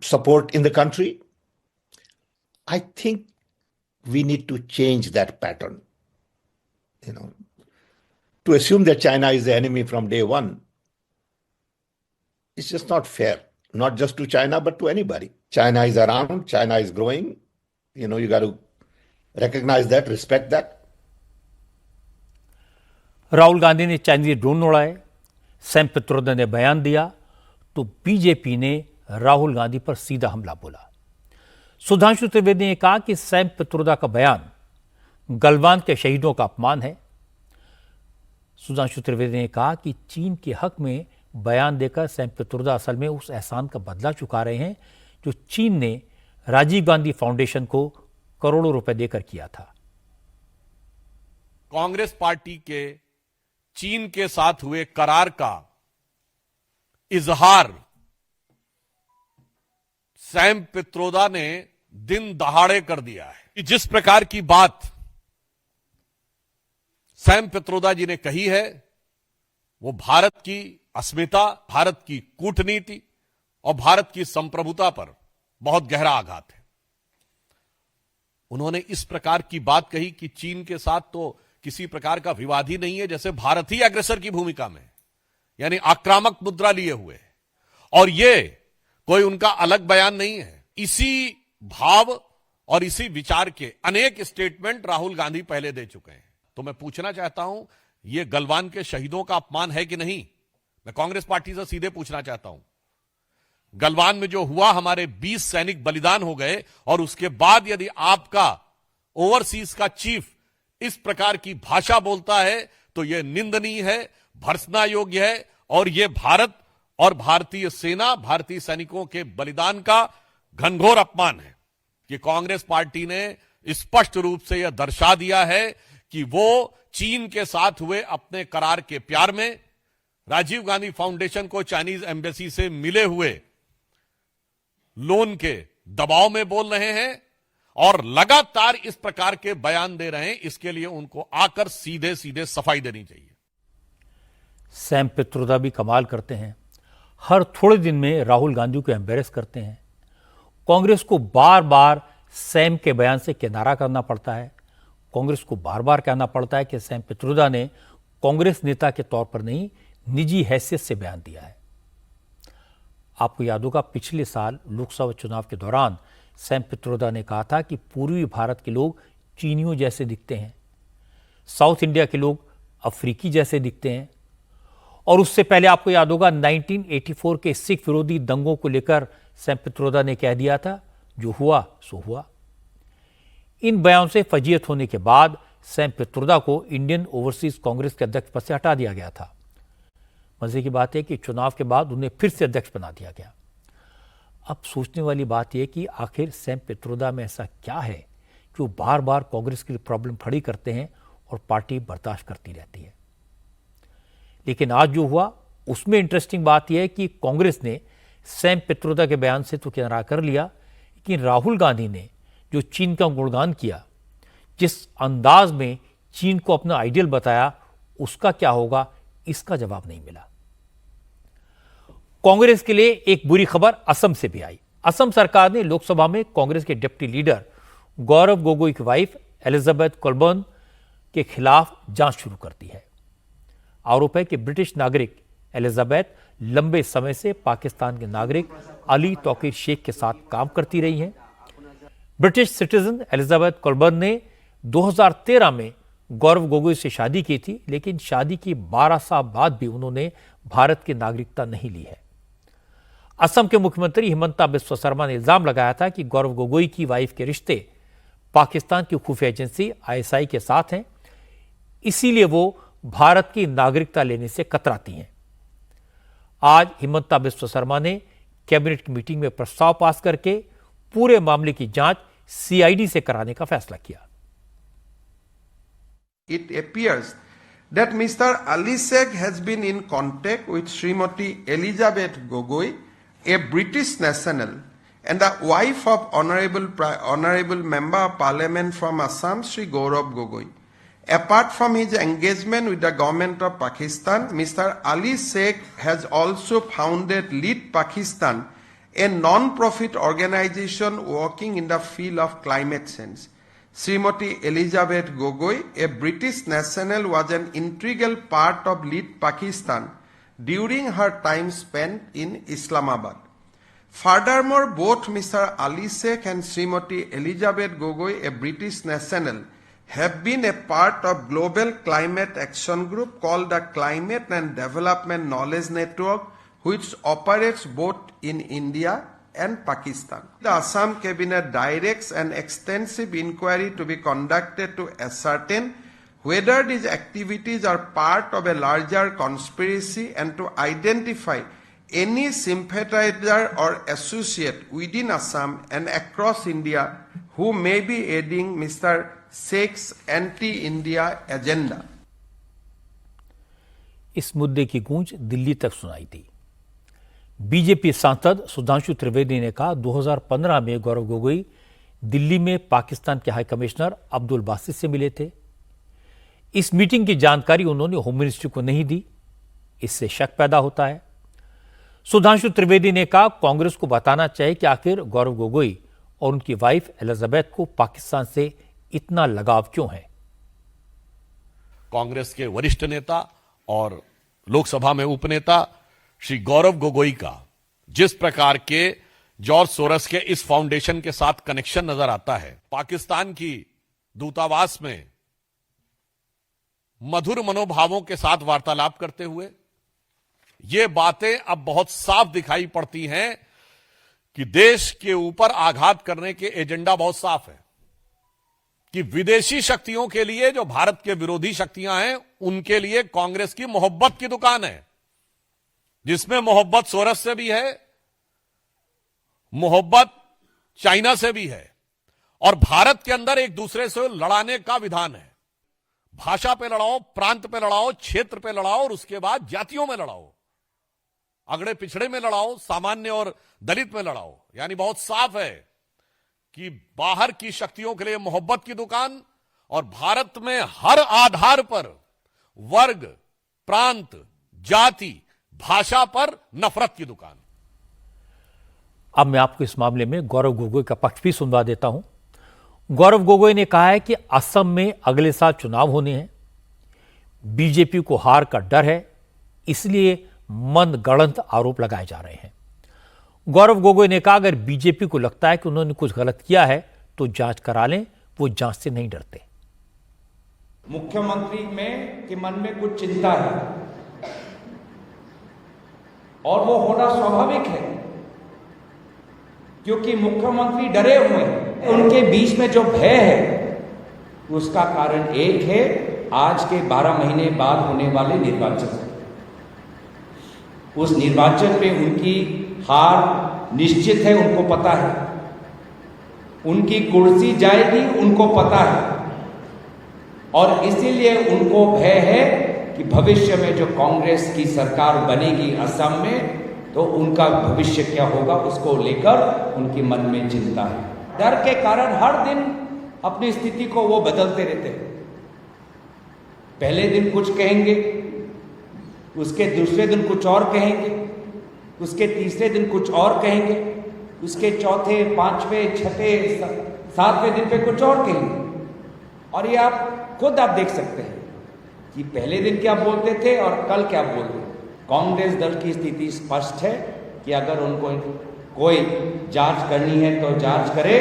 support in the country. I think we need to change that pattern. To assume that China is the enemy from day one, it's just not fair. Not just to China, but to anybody. China is around, China is growing. You got to recognize that, respect that. Rahul Gandhi ने Chinese drone उड़ाए, Sam Pitroda ने बयान दिया, तो BJP ने राहुल गांधी पर सीधा हमला बोला। सुधांशु त्रिवेदी ने कहा कि सैम पित्रोदा का बयान गलवान के शहीदों का अपमान है। सुधांशु त्रिवेदी ने कहा कि चीन के हक में बयान देकर सैम पित्रोदा असल में उस एहसान का बदला चुका रहे हैं जो चीन ने राजीव गांधी फाउंडेशन को करोड़ों रुपए देकर किया था। कांग्रेस पार्टी के चीन के साथ हुए करार का इजहार सैम पित्रोदा ने दिन दहाड़े कर दिया है कि जिस प्रकार की बात सैम पित्रोदा जी ने कही है वो भारत की अस्मिता, भारत की कूटनीति और भारत की संप्रभुता पर बहुत गहरा आघात है। उन्होंने इस प्रकार की बात कही कि चीन के साथ तो किसी प्रकार का विवाद ही नहीं है, जैसे भारत ही अग्रेसर की भूमिका में, यानी आक्रामक मुद्रा लिए हुए, और ये कोई उनका अलग बयान नहीं है। इसी भाव और इसी विचार के अनेक स्टेटमेंट राहुल गांधी पहले दे चुके हैं। तो मैं पूछना चाहता हूं, ये गलवान के शहीदों का अपमान है कि नहीं? मैं कांग्रेस पार्टी से सीधे पूछना चाहता हूं। गलवान में जो हुआ, हमारे 20 सैनिक बलिदान हो गए, और उसके बाद यदि आपका ओवरसीज का चीफ इस प्रकार की भाषा बोलता है तो यह निंदनीय है, भर्त्सना योग्य है, और यह भारत और भारतीय सेना, भारतीय सैनिकों के बलिदान का घनघोर अपमान है। कि कांग्रेस पार्टी ने स्पष्ट रूप से यह दर्शा दिया है कि वो चीन के साथ हुए अपने करार के प्यार में राजीव गांधी फाउंडेशन को चाइनीज एम्बेसी से मिले हुए लोन के दबाव में बोल रहे हैं और लगातार इस प्रकार के बयान दे रहे हैं। इसके लिए उनको आकर सीधे सीधे सफाई देनी चाहिए। सैम पित्रोदा भी कमाल करते हैं, हर थोड़े दिन में राहुल गांधी को एम्बेरस करते हैं। कांग्रेस को बार बार सैम के बयान से किनारा करना पड़ता है। कांग्रेस को बार बार कहना पड़ता है कि सैम पित्रोदा ने कांग्रेस नेता के तौर पर नहीं, निजी हैसियत से बयान दिया है। आपको याद होगा, पिछले साल लोकसभा चुनाव के दौरान सैम पित्रोदा ने कहा था कि पूर्वी भारत के लोग चीनियों जैसे दिखते हैं, साउथ इंडिया के लोग अफ्रीकी जैसे दिखते हैं। और उससे पहले आपको याद होगा 1984 के सिख विरोधी दंगों को लेकर सैम पित्रोदा ने कह दिया था, जो हुआ सो हुआ। इन बयान से फजीयत होने के बाद सैम पित्रोदा को इंडियन ओवरसीज कांग्रेस के अध्यक्ष पद से हटा दिया गया था। मजे की बात है कि चुनाव के बाद उन्हें फिर से अध्यक्ष बना दिया गया। अब सोचने वाली बात यह कि आखिर सैम पित्रोदा में ऐसा क्या है कि वो बार बार कांग्रेस के लिए प्रॉब्लम खड़ी करते हैं और पार्टी बर्दाश्त करती रहती है। लेकिन आज जो हुआ उसमें इंटरेस्टिंग बात यह है कि कांग्रेस ने सैम पित्रोदा के बयान से तो किनारा कर लिया, लेकिन राहुल गांधी ने जो चीन का गुणगान किया, जिस अंदाज में चीन को अपना आइडियल बताया, उसका क्या होगा, इसका जवाब नहीं मिला। कांग्रेस के लिए एक बुरी खबर असम से भी आई। असम सरकार ने लोकसभा में कांग्रेस के डिप्टी लीडर गौरव गोगोई की वाइफ एलिजाबेथ कोलबर्न के खिलाफ जांच शुरू कर दी है। आरोप है कि ब्रिटिश नागरिक एलिजाबेथ लंबे समय से पाकिस्तान के नागरिक अली तौकीर शेख के साथ काम करती रही हैं। ब्रिटिश सिटीजन एलिजाबेथ कोलबर्न ने 2013 में गौरव गोगोई से शादी की थी, लेकिन शादी के 12 साल बाद भी उन्होंने भारत की नागरिकता नहीं ली है। असम के मुख्यमंत्री हिमंता बिस्वा शर्मा ने इल्जाम लगाया था कि गौरव गोगोई की वाइफ के रिश्ते पाकिस्तान की खुफिया एजेंसी ISI के साथ हैं, इसीलिए वो भारत की नागरिकता लेने से कतराती हैं। आज हिमंता बिस्वा शर्मा ने कैबिनेट की मीटिंग में प्रस्ताव पास करके पूरे मामले की जांच CID से कराने का फैसला किया। It appears that Mr. Ali Sheikh has been in contact with Srimati Elizabeth Gogoi, a British national and the wife of Honorable Member of Parliament from Assam, Sri Gaurav Gogoi, Apart from his engagement with the government of Pakistan, Mr. Ali Sheikh has also founded Lead Pakistan, a non-profit organization working in the field of climate change. Srimati Elizabeth Gogoi, a British national, was an integral part of Lead Pakistan during her time spent in Islamabad. Furthermore, both Mr. Ali Sheikh and Srimati Elizabeth Gogoi, a British national, have been a part of global climate action group called the Climate and Development Knowledge Network, which operates both in India and Pakistan. The Assam Cabinet directs an extensive inquiry to be conducted to ascertain whether these activities are part of a larger conspiracy and to identify any sympathizer or associate within Assam and across India who may be aiding Mr. Sheikh's anti-India agenda. इस मुद्दे की गूंज दिल्ली तक सुनाई दी। BJP सांसद सुधांशु त्रिवेदी ने कहा 2015 में गौरव गोगोई दिल्ली में पाकिस्तान के हाई कमिश्नर अब्दुल बासित से मिले थे। इस मीटिंग की जानकारी उन्होंने होम मिनिस्ट्री को नहीं दी, इससे शक पैदा होता है। सुधांशु त्रिवेदी ने कहा कांग्रेस को बताना चाहिए कि आखिर गौरव गोगोई और उनकी वाइफ एलिजाबेथ को पाकिस्तान से इतना लगाव क्यों है। कांग्रेस के वरिष्ठ नेता और लोकसभा में उपनेता श्री गौरव गोगोई का जिस प्रकार के जॉर्ज सोरस के इस फाउंडेशन के साथ कनेक्शन नजर आता है, पाकिस्तान की दूतावास में मधुर मनोभावों के साथ वार्तालाप करते हुए ये बातें अब बहुत साफ दिखाई पड़ती हैं कि देश के ऊपर आघात करने के एजेंडा बहुत साफ है कि विदेशी शक्तियों के लिए जो भारत के विरोधी शक्तियां हैं उनके लिए कांग्रेस की मोहब्बत की दुकान है, जिसमें मोहब्बत सोरस से भी है, मोहब्बत चाइना से भी है और भारत के अंदर एक दूसरे से लड़ाने का विधान है। भाषा पे लड़ाओ, प्रांत पे लड़ाओ, क्षेत्र पे लड़ाओ और उसके बाद जातियों में लड़ाओ, अगड़े पिछड़े में लड़ाओ, सामान्य और दलित में लड़ाओ। यानी बहुत साफ है कि बाहर की शक्तियों के लिए मोहब्बत की दुकान और भारत में हर आधार पर वर्ग, प्रांत, जाति, भाषा पर नफरत की दुकान। अब मैं आपको इस मामले में गौरव गोगोई का पक्ष भी सुनवा देता हूं। गौरव गोगोई ने कहा है कि असम में अगले साल चुनाव होने हैं, बीजेपी को हार का डर है, इसलिए मनगढ़ंत आरोप लगाए जा रहे हैं। गौरव गोगोई ने कहा अगर बीजेपी को लगता है कि उन्होंने कुछ गलत किया है तो जांच करा लें, वो जांच से नहीं डरते। मुख्यमंत्री में के मन में कुछ चिंता है और वो होना स्वाभाविक है क्योंकि मुख्यमंत्री डरे हुए हैं। उनके बीच में जो भय है उसका कारण एक है, आज के 12 महीने बाद होने वाले निर्वाचन। उस निर्वाचन में उनकी हार निश्चित है, उनको पता है, उनकी कुर्सी जाएगी उनको पता है और इसीलिए उनको भय है कि भविष्य में जो कांग्रेस की सरकार बनेगी असम में तो उनका भविष्य क्या होगा, उसको लेकर उनके मन में चिंता है। डर के कारण हर दिन अपनी स्थिति को वो बदलते रहते हैं। पहले दिन कुछ कहेंगे, उसके दूसरे दिन कुछ और कहेंगे, उसके तीसरे दिन कुछ और कहेंगे, उसके चौथे, पांचवें, छठे, 7वें दिन पे कुछ और कहेंगे। और ये आप खुद आप देख सकते हैं कि पहले दिन क्या बोलते थे और कल क्या बोलते हैं। कांग्रेस दल की स्थिति स्पष्ट है कि अगर उनको कोई जांच करनी है तो जांच करे,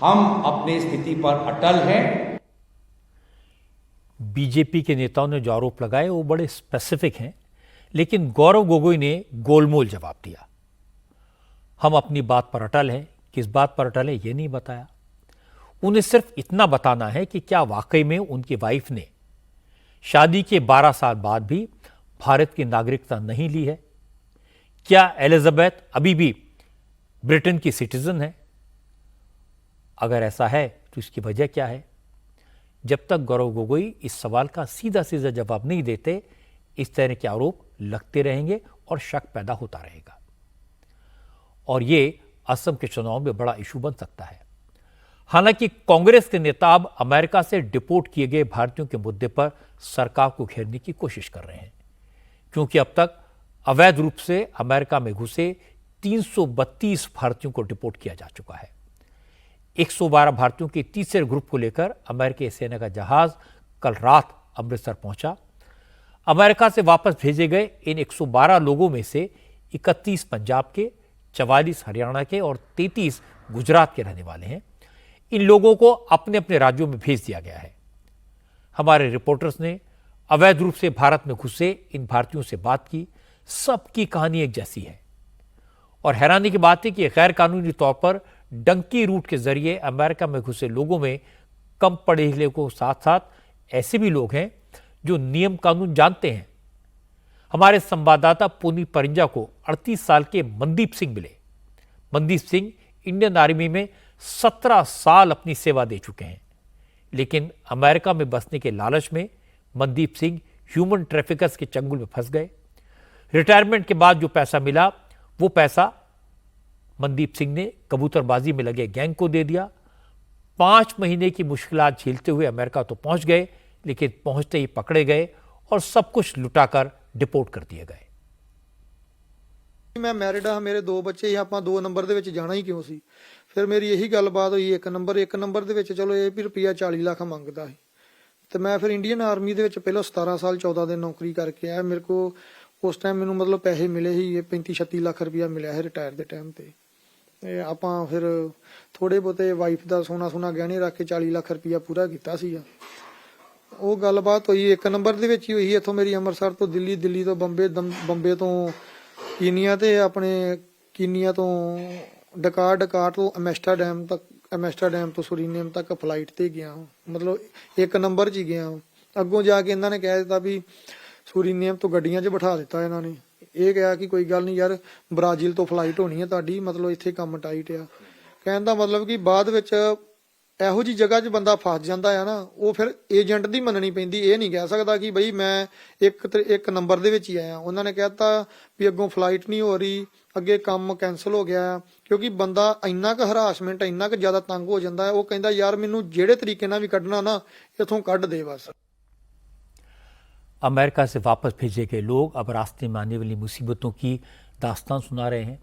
हम अपनी स्थिति पर अटल हैं। बीजेपी के नेताओं ने जो आरोप लगाए वो बड़े स्पेसिफिक हैं, लेकिन गौरव गोगोई ने गोलमोल जवाब दिया। हम अपनी बात पर अटल हैं, किस बात पर अटल है ये नहीं बताया। उन्हें सिर्फ इतना बताना है कि क्या वाकई में उनकी वाइफ ने शादी के 12 साल बाद भी भारत की नागरिकता नहीं ली है, क्या एलिजाबेथ अभी भी ब्रिटेन की सिटीजन है, अगर ऐसा है तो इसकी वजह क्या है। जब तक गौरव गोगोई इस सवाल का सीधा सीधा जवाब नहीं देते, इस तरह के आरोप लगते रहेंगे और शक पैदा होता रहेगा और ये असम के चुनाव में बड़ा इशू बन सकता है। हालांकि कांग्रेस के नेता अब अमेरिका से डिपोर्ट किए गए भारतीयों के मुद्दे पर सरकार को घेरने की कोशिश कर रहे हैं, क्योंकि अब तक अवैध रूप से अमेरिका में घुसे 332 भारतीयों को डिपोर्ट किया जा चुका है। 112 भारतीयों के तीसरे ग्रुप को लेकर अमेरिकी सेना का जहाज कल रात अमृतसर पहुंचा। अमेरिका से वापस भेजे गए इन 112 लोगों में से 31 पंजाब के, 44 हरियाणा के और 33 गुजरात के रहने वाले हैं। इन लोगों को अपने अपने राज्यों में भेज दिया गया है। हमारे रिपोर्टर्स ने अवैध रूप से भारत में घुसे इन भारतीयों से बात की। सबकी कहानी एक जैसी है और हैरानी की बात है कि गैर कानूनी तौर पर डंकी रूट के जरिए अमेरिका में घुसे लोगों में कम पढ़े लिखे को साथ साथ ऐसे भी लोग हैं जो नियम कानून जानते हैं। हमारे संवाददाता पुनीत परिंजा को 38 साल के मनदीप सिंह मिले। मनदीप सिंह इंडियन आर्मी में 17 साल अपनी सेवा दे चुके हैं, लेकिन अमेरिका में बसने के लालच में मनदीप सिंह ह्यूमन ट्रैफिकर्स के चंगुल में फंस गए। रिटायरमेंट के बाद जो पैसा मिला वो पैसा मनदीप सिंह ने कबूतरबाजी में लगे गैंग को दे दिया। 5 महीने की मुश्किलात झेलते हुए अमेरिका तो पहुंच गए, लेकिन पहुंचते ही पकड़े गए और सब कुछ लुटाकर डिपोर्ट कर दिए गए। मैं मैरिड हाँ, मेरे 2 ਬੱਚੇ ਆਪਾਂ 2 ਨੰਬਰ ਦੇ ਵਿੱਚ ਜਾਣਾ ਹੀ ਕਿਉਂ ਸੀ। ਫਿਰ ਮੇਰੀ ਇਹੀ ਗੱਲਬਾਤ ਹੋਈ 1 ਨੰਬਰ ਦੇ ਵਿੱਚ ਚਲੋ ਇਹ ਵੀ ਰੁਪਈਆ 40 ਲੱਖ ਮੰਗਦਾ ਸੀ ਤੇ ਮੈਂ ਫਿਰ ਇੰਡੀਅਨ ਆਰਮੀ ਦੇ ਵਿੱਚ ਪਹਿਲਾਂ 17 ਸਾਲ 14 ਦਿਨ ਨੌਕਰੀ ਕਰਕੇ ਆਇਆ। ਮੇਰੇ ਕੋ ਉਸ ਟਾਈਮ ਮੈਨੂੰ ਮਤਲਬ ਪੈਸੇ ਮਿਲੇ ਸੀ 35-36 ਲੱਖ ਰੁਪਈਆ ਮਿਲਿਆ ਹੈ ਰਿਟਾਇਰ ਦੇ ਟਾਈਮ ਤੇ ਆਪਾਂ ਫਿਰ ਥੋੜੇ ਬਹੁਤੇ ਵਾਈਫ ਦਾ ਸੋਨਾ ਗਹਿਣੇ ਰੱਖ ਕੇ 40 ਲੱਖ ਰੁਪਈਆ ਪੂਰਾ ਕੀਤਾ ਸੀ। ਉਹ ਗੱਲਬਾਤ ਹੋਈ 1 ਨੰਬਰ ਦੇ ਵਿੱਚ ਹੀ ਹੋਈ। ਇੱਥੋਂ ਮੇਰੀ ਅੰਮ੍ਰਿਤਸਰ ਤੋਂ ਦਿੱਲੀ ਤੋਂ ਬੰਬੇ ਤੋਂ ਕੀਨੀਆ ਤੇ ਆਪਣੇ ਕੀਨੀਆ ਤੋਂ ਡਕਾਰ ਤੋਂ ਐਮਸਟਰਡੈਮ ਤੋਂ ਸੁਰੀਨੇਮ ਤੱਕ ਫਲਾਈਟ ਤੇ ਗਿਆ। ਮਤਲਬ 1 ਨੰਬਰ 'ਚ ਹੀ ਗਿਆ। ਅੱਗੋਂ ਜਾ ਕੇ ਇਹਨਾਂ ਨੇ ਕਹਿ ਦਿੱਤਾ ਵੀ ਸੁਰੀਨੇਮ ਤੋਂ ਗੱਡੀਆਂ 'ਚ ਬਿਠਾ ਦਿੱਤਾ ਇਹਨਾਂ ਨੇ। ਇਹ ਕਿਹਾ ਕਿ ਕੋਈ ਗੱਲ ਨਹੀਂ ਯਾਰ, ਬ੍ਰਾਜ਼ੀਲ ਤੋਂ ਫਲਾਈਟ ਹੋਣੀ ਹੈ ਤੁਹਾਡੀ, ਮਤਲਬ ਇੱਥੇ ਕੰਮ ਟਾਈਟ ਆ। ਕਹਿਣ ਦਾ ਮਤਲਬ ਕਿ ਬਾਅਦ ਵਿੱਚ ਇਹੋ ਜੀ ਜਗ੍ਹਾ 'ਚ ਬੰਦਾ ਫਸ ਜਾਂਦਾ ਹੈ ਨਾ, ਉਹ ਫਿਰ ਏਜੰਟ ਦੀ ਮੰਨਣੀ ਪੈਂਦੀ। ਇਹ ਨਹੀਂ ਕਹਿ ਸਕਦਾ ਕਿ ਬਈ ਮੈਂ ਇੱਕ ਨੰਬਰ ਦੇ ਵਿੱਚ ਹੀ ਆਇਆ। ਉਹਨਾਂ ਨੇ ਕਹਿਤਾ ਵੀ ਅੱਗੋਂ ਫਲਾਈਟ ਨਹੀਂ ਹੋ ਰਹੀ, ਅੱਗੇ ਕੰਮ ਕੈਂਸਲ ਹੋ ਗਿਆ, ਕਿਉਂਕਿ ਬੰਦਾ ਇੰਨਾ ਕੁ ਹਰਾਸਮੈਂਟ ਇੰਨਾ ਕੁ ਜ਼ਿਆਦਾ ਤੰਗ ਹੋ ਜਾਂਦਾ ਹੈ। ਉਹ ਕਹਿੰਦਾ ਯਾਰ ਮੈਨੂੰ ਜਿਹੜੇ ਤਰੀਕੇ ਨਾਲ ਵੀ ਕੱਢਣਾ ਨਾ इथों ਕੱਢ ਦੇ बस। अमेरिका से वापस भेजे गए लोग अब रास्ते में आने वाली मुसीबतों की दास्तान सुना रहे हैं।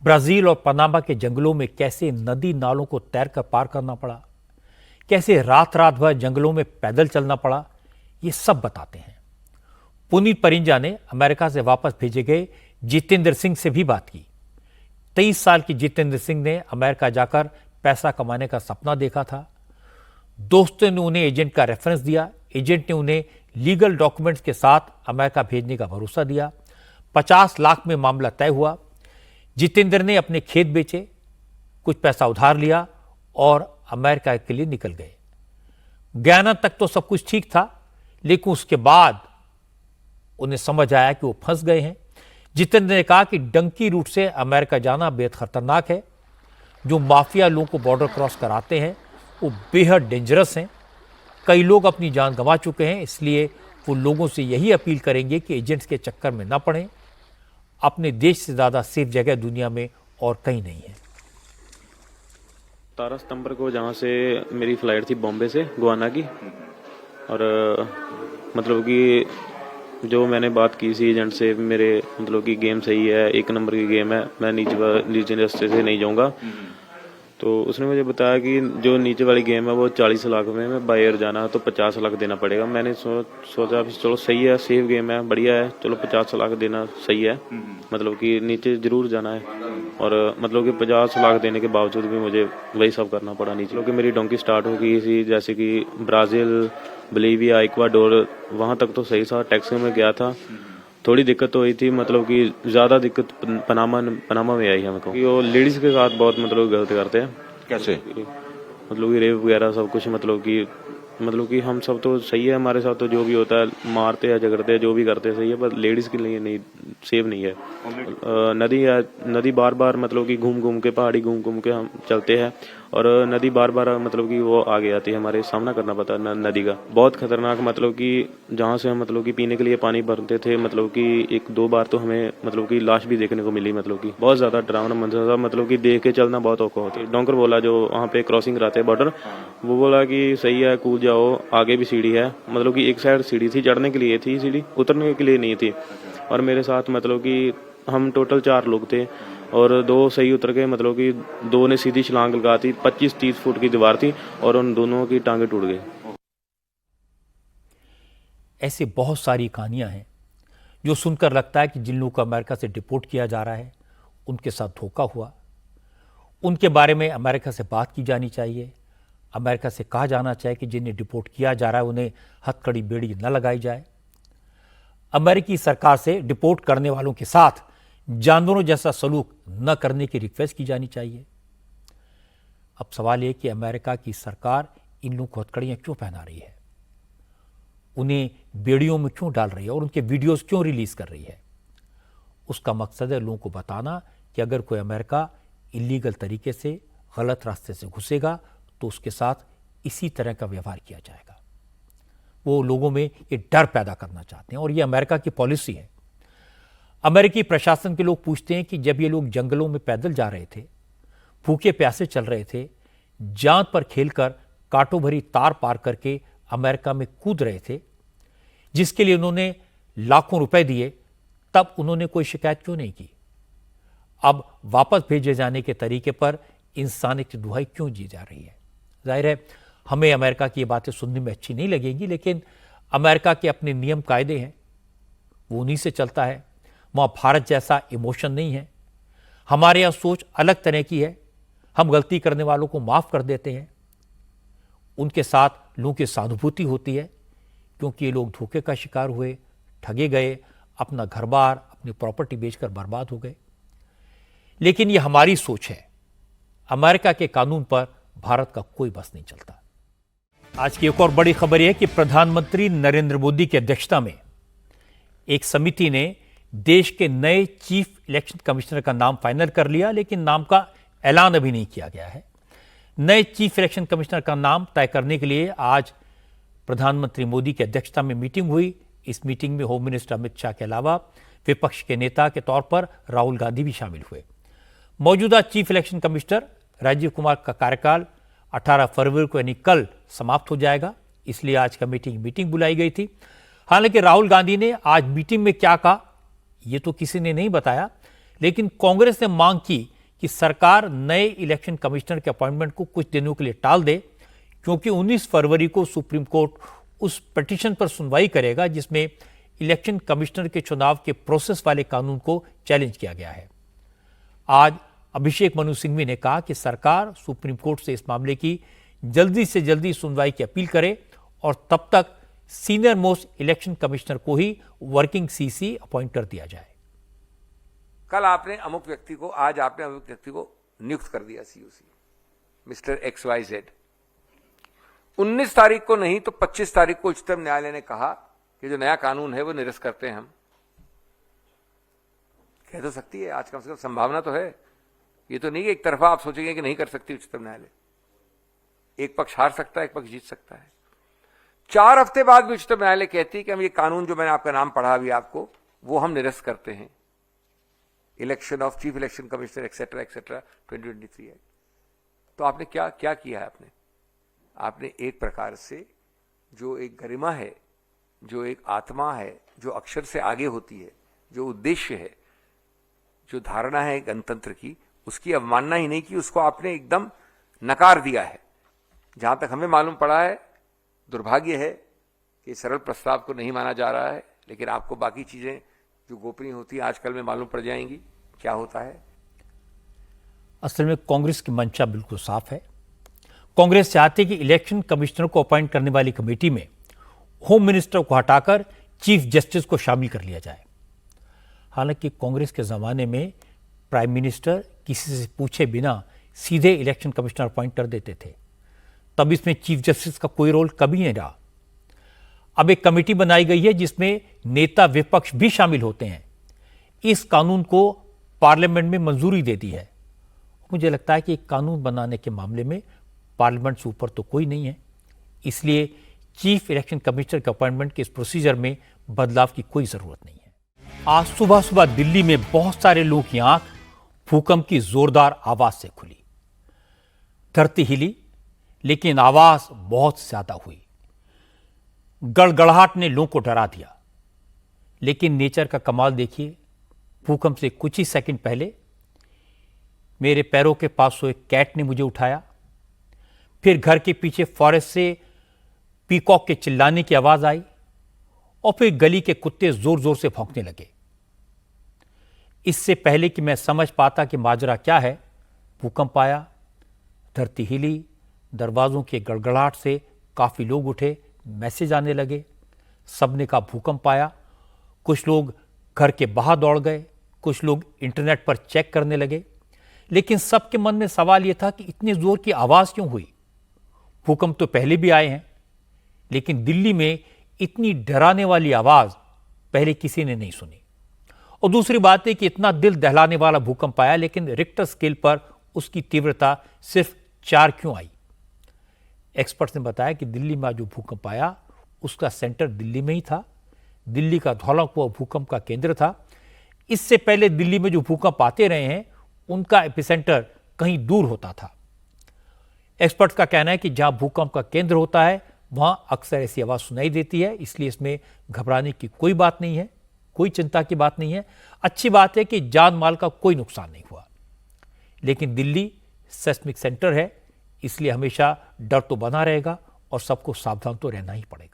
ब्राजील और पनामा के जंगलों में कैसे नदी नालों को तैरकर पार करना पड़ा, कैसे रात भर जंगलों में पैदल चलना पड़ा, ये सब बताते हैं। पुनीत परिंजा ने अमेरिका से वापस भेजे गए जितेंद्र सिंह से भी बात की। 23 साल की जितेंद्र सिंह ने अमेरिका जाकर पैसा कमाने का सपना देखा था। दोस्तों ने उन्हें एजेंट का रेफरेंस दिया। एजेंट ने उन्हें लीगल डॉक्यूमेंट्स के साथ अमेरिका भेजने का भरोसा दिया। 50 लाख में मामला तय हुआ। जितेंद्र ने अपने खेत बेचे, कुछ पैसा उधार लिया और अमेरिका के लिए निकल गए। गयाना तक तो सब कुछ ठीक था, लेकिन उसके बाद उन्हें समझ आया कि वो फंस गए हैं। जितेंद्र ने कहा कि डंकी रूट से अमेरिका जाना बेहद खतरनाक है। जो माफिया लोगों को बॉर्डर क्रॉस कराते हैं वो बेहद डेंजरस हैं। कई लोग अपनी जान गंवा चुके हैं, इसलिए वो लोगों से यही अपील करेंगे कि एजेंट्स के चक्कर में ना पड़ें। अपने देश से ज़्यादा सेफ जगह दुनिया में और कहीं नहीं है। 17 सितंबर को जहाँ से मेरी फ़्लाइट थी बॉम्बे से गोवाना की, और मतलब कि जो मैंने बात की थी एजेंट से, मेरे मतलब कि गेम सही है, 1 नंबर की गेम है, मैं नीचे रास्ते से नहीं जाऊँगा। तो उसने मुझे बताया कि जो नीचे वाली गेम है वो 40 लाख में, मैं बाय एयर जाना तो 50 लाख देना पड़ेगा। मैंने सोचा चलो सही है, सेफ गेम है, बढ़िया है, चलो 50 लाख देना सही है, मतलब कि नीचे जरूर जाना है। और मतलब कि 50 लाख देने के बावजूद भी मुझे वही सब करना पड़ा नीचे, क्योंकि मेरी डोंकी स्टार्ट हो गई थी, जैसे कि ब्राज़ील, बोलीविया, इक्वाडोर, वहाँ तक तो सही था। टैक्सी में गया था, थोड़ी दिक्कत तो हुई थी, मतलब कि ज़्यादा दिक्कत पनामा में आई है हमको। वो लेडीज़ के साथ बहुत मतलब गलत करते हैं। कैसे? मतलब कि रेप वगैरह सब कुछ, मतलब कि हम सब तो सही है, हमारे साथ तो जो भी होता है मारते हैं, झगड़ते हैं, जो भी करते हैं सही है, पर लेडीज़ के लिए नहीं, सेफ नहीं है। नदी बार बार मतलब कि घूम के पहाड़ी घूम के हम चलते हैं, और नदी बार बार मतलब कि वो आगे आती है, हमारे सामना करना पड़ता है नदी का। बहुत खतरनाक, मतलब कि जहाँ से हम मतलब कि पीने के लिए पानी भरते थे, मतलब कि 1-2 बार तो हमें मतलब कि लाश भी देखने को मिली। मतलब कि बहुत ज़्यादा डरावना मंजर था, मतलब कि देख के चलना बहुत औखा होती है। डॉक्टर बोला जो वहाँ पे क्रॉसिंग कराते हैं बॉर्डर, वो बोला कि सही है कूद जाओ, आगे भी सीढ़ी है। मतलब कि एक साइड सीढ़ी थी, चढ़ने के लिए थी सीढ़ी, उतरने के लिए नहीं थी। और मेरे साथ मतलब कि हम टोटल 4 लोग थे और 2 सही उतर गए, मतलब कि 2 ने सीधी छलांग लगा दी। 25-30 फुट की दीवार थी और उन दोनों की टांगे टूट गई। ऐसी बहुत सारी कहानियां हैं जो सुनकर लगता है कि जिन लोगों को अमेरिका से डिपोर्ट किया जा रहा है उनके साथ धोखा हुआ। उनके बारे में अमेरिका से बात की जानी चाहिए। अमेरिका से कहा जाना चाहिए कि जिन्हें डिपोर्ट किया जा रहा है उन्हें हथकड़ी बेड़ी न लगाई जाए। अमेरिकी सरकार से डिपोर्ट करने वालों के साथ जानवरों जैसा सलूक न करने की रिक्वेस्ट की जानी चाहिए। अब सवाल यह कि अमेरिका की सरकार इन लोगों को हथकड़ियां क्यों पहना रही है, उन्हें बेड़ियों में क्यों डाल रही है और उनके वीडियोस क्यों रिलीज कर रही है। उसका मकसद है लोगों को बताना कि अगर कोई अमेरिका इलीगल तरीके से गलत रास्ते से घुसेगा तो उसके साथ इसी तरह का व्यवहार किया जाएगा। वो लोगों में ये डर पैदा करना चाहते हैं और ये अमेरिका की पॉलिसी है। अमेरिकी प्रशासन के लोग पूछते हैं कि जब ये लोग जंगलों में पैदल जा रहे थे, भूखे प्यासे चल रहे थे, जान पर खेलकर कांटों भरी तार पार करके अमेरिका में कूद रहे थे, जिसके लिए उन्होंने लाखों रुपए दिए, तब उन्होंने कोई शिकायत क्यों नहीं की। अब वापस भेजे जाने के तरीके पर इंसानियत की दुहाई क्यों दी जा रही है। जाहिर है हमें अमेरिका की ये बातें सुनने में अच्छी नहीं लगेंगी, लेकिन अमेरिका के अपने नियम कायदे हैं, वो उन्हीं से चलता है। वहाँ भारत जैसा इमोशन नहीं है। हमारे यहाँ सोच अलग तरह की है। हम गलती करने वालों को माफ़ कर देते हैं। उनके साथ लोगों की सहानुभूति होती है क्योंकि ये लोग धोखे का शिकार हुए, ठगे गए, अपना घर बार, अपनी प्रॉपर्टी बेचकर बर्बाद हो गए। लेकिन ये हमारी सोच है। अमेरिका के कानून पर भारत का कोई बस नहीं चलता। आज की एक और बड़ी खबर यह है कि प्रधानमंत्री नरेंद्र मोदी की अध्यक्षता में एक समिति ने देश के नए चीफ इलेक्शन कमिश्नर का नाम फाइनल कर लिया, लेकिन नाम का ऐलान अभी नहीं किया गया है। नए चीफ इलेक्शन कमिश्नर का नाम तय करने के लिए आज प्रधानमंत्री मोदी की अध्यक्षता में मीटिंग हुई। इस मीटिंग में होम मिनिस्टर अमित शाह के अलावा विपक्ष के नेता के तौर पर राहुल गांधी भी शामिल हुए। मौजूदा chief election commissioner Rajiv Kumar का कार्यकाल 18 फरवरी को यानी कल समाप्त हो जाएगा, इसलिए आज कमेटी की मीटिंग बुलाई गई थी। हालांकि राहुल गांधी ने आज मीटिंग में क्या कहा यह तो किसी ने नहीं बताया, लेकिन कांग्रेस ने मांग की कि सरकार नए इलेक्शन कमिश्नर के अपॉइंटमेंट को कुछ दिनों के लिए टाल दे, क्योंकि 19 फरवरी को सुप्रीम कोर्ट उस पिटीशन पर सुनवाई करेगा जिसमें इलेक्शन कमिश्नर के चुनाव के प्रोसेस वाले कानून को चैलेंज किया गया है। आज अभिषेक मनु सिंघवी ने कहा कि सरकार सुप्रीम कोर्ट से इस मामले की जल्दी से जल्दी सुनवाई की अपील करे और तब तक सीनियर मोस्ट इलेक्शन कमिश्नर को ही वर्किंग सीसी अपॉइंट कर दिया जाए। कल आपने अमुक व्यक्ति को, आज आपने अमुक व्यक्ति को नियुक्त कर दिया सीओसी, मिस्टर XYZ। 19 तारीख को नहीं तो 25 तारीख को उच्चतम न्यायालय ने कहा कि जो नया कानून है वो निरस्त करते हैं। हम कह तो सकती है, आज कम से कम संभावना तो है। ये तो नहीं कि एक तरफा आप सोचेंगे कि नहीं कर सकती उच्चतम न्यायालय। एक पक्ष हार सकता है, एक पक्ष जीत सकता है। 4 हफ्ते बाद भी उच्चतम न्यायालय कहती है कि हम ये कानून जो मैंने आपका नाम पढ़ा अभी आपको, वो हम निरस्त करते हैं। Election of chief election commissioner etcetera etcetera 2023 है। तो आपने क्या क्या किया है? आपने एक प्रकार से जो एक गरिमा है, जो एक आत्मा है, जो अक्षर से आगे होती है, जो उद्देश्य है, जो धारणा है गणतंत्र की, उसकी अवमानना ही नहीं की, उसको आपने एकदम नकार दिया है। जहां तक हमें मालूम पड़ा है, दुर्भाग्य है कि सरल प्रस्ताव को नहीं माना जा रहा है, लेकिन आपको बाकी चीजें जो गोपनीय होती है आजकल में मालूम पड़ जाएंगी क्या होता है। असल में कांग्रेस की मंशा बिल्कुल साफ है। कांग्रेस चाहती है कि इलेक्शन कमिश्नर को अपॉइंट करने वाली कमेटी में होम मिनिस्टर को हटाकर चीफ जस्टिस को शामिल कर लिया जाए। हालांकि कांग्रेस के जमाने में प्राइम मिनिस्टर किसी से पूछे बिना सीधे इलेक्शन कमिश्नर अपॉइंट कर देते थे, तब इसमें चीफ जस्टिस का कोई रोल कभी नहीं रहा। अब एक कमेटी बनाई गई है जिसमें नेता विपक्ष भी शामिल होते हैं। इस कानून को पार्लियामेंट में मंजूरी दे दी है मुझे लगता है कि कानून बनाने के मामले में पार्लियामेंट से ऊपर तो कोई नहीं है, इसलिए चीफ इलेक्शन कमिश्नर के अपॉइंटमेंट के इस प्रोसीजर में बदलाव की कोई जरूरत नहीं है। आज सुबह सुबह दिल्ली में बहुत सारे लोगों की आंख भूकंप की जोरदार आवाज से खुली। धरती हिली, लेकिन आवाज बहुत ज्यादा हुई। गड़गड़ाहट ने लोगों को डरा दिया। लेकिन नेचर का कमाल देखिए, भूकंप से कुछ ही सेकंड पहले मेरे पैरों के पास सोए कैट ने मुझे उठाया। फिर घर के पीछे फॉरेस्ट से पीकॉक के चिल्लाने की आवाज आई और फिर गली के कुत्ते जोर जोर से भौंकने लगे। इससे पहले कि मैं समझ पाता कि माजरा क्या है, भूकंप आया, धरती हिली, दरवाजों के गड़गड़ाहट से काफी लोग उठे, मैसेज आने लगे। सबने कहा भूकंप आया। कुछ लोग घर के बाहर दौड़ गए, कुछ लोग इंटरनेट पर चेक करने लगे। लेकिन सबके मन में सवाल यह था कि इतने जोर की आवाज क्यों हुई? भूकंप तो पहले भी आए हैं, लेकिन दिल्ली में इतनी डराने वाली आवाज पहले किसी ने नहीं सुनी। और दूसरी बात है कि इतना दिल दहलाने वाला भूकंप आया, लेकिन रिक्टर स्केल पर उसकी तीव्रता सिर्फ 4 क्यों आई? एक्सपर्ट्स ने बताया कि दिल्ली में जो भूकंप आया उसका सेंटर दिल्ली में ही था। दिल्ली का धौलाकुआं भूकंप का केंद्र था। इससे पहले दिल्ली में जो भूकंप आते रहे हैं उनका एपिसेंटर कहीं दूर होता था। एक्सपर्ट्स का कहना है कि जहां भूकंप का केंद्र होता है वहां अक्सर ऐसी आवाज सुनाई देती है, इसलिए इसमें घबराने की कोई बात नहीं है, कोई चिंता की बात नहीं है। अच्छी बात है कि जान माल का कोई नुकसान नहीं हुआ। लेकिन दिल्ली सेस्मिक सेंटर है, इसलिए हमेशा डर तो बना रहेगा और सबको सावधान तो रहना ही पड़ेगा।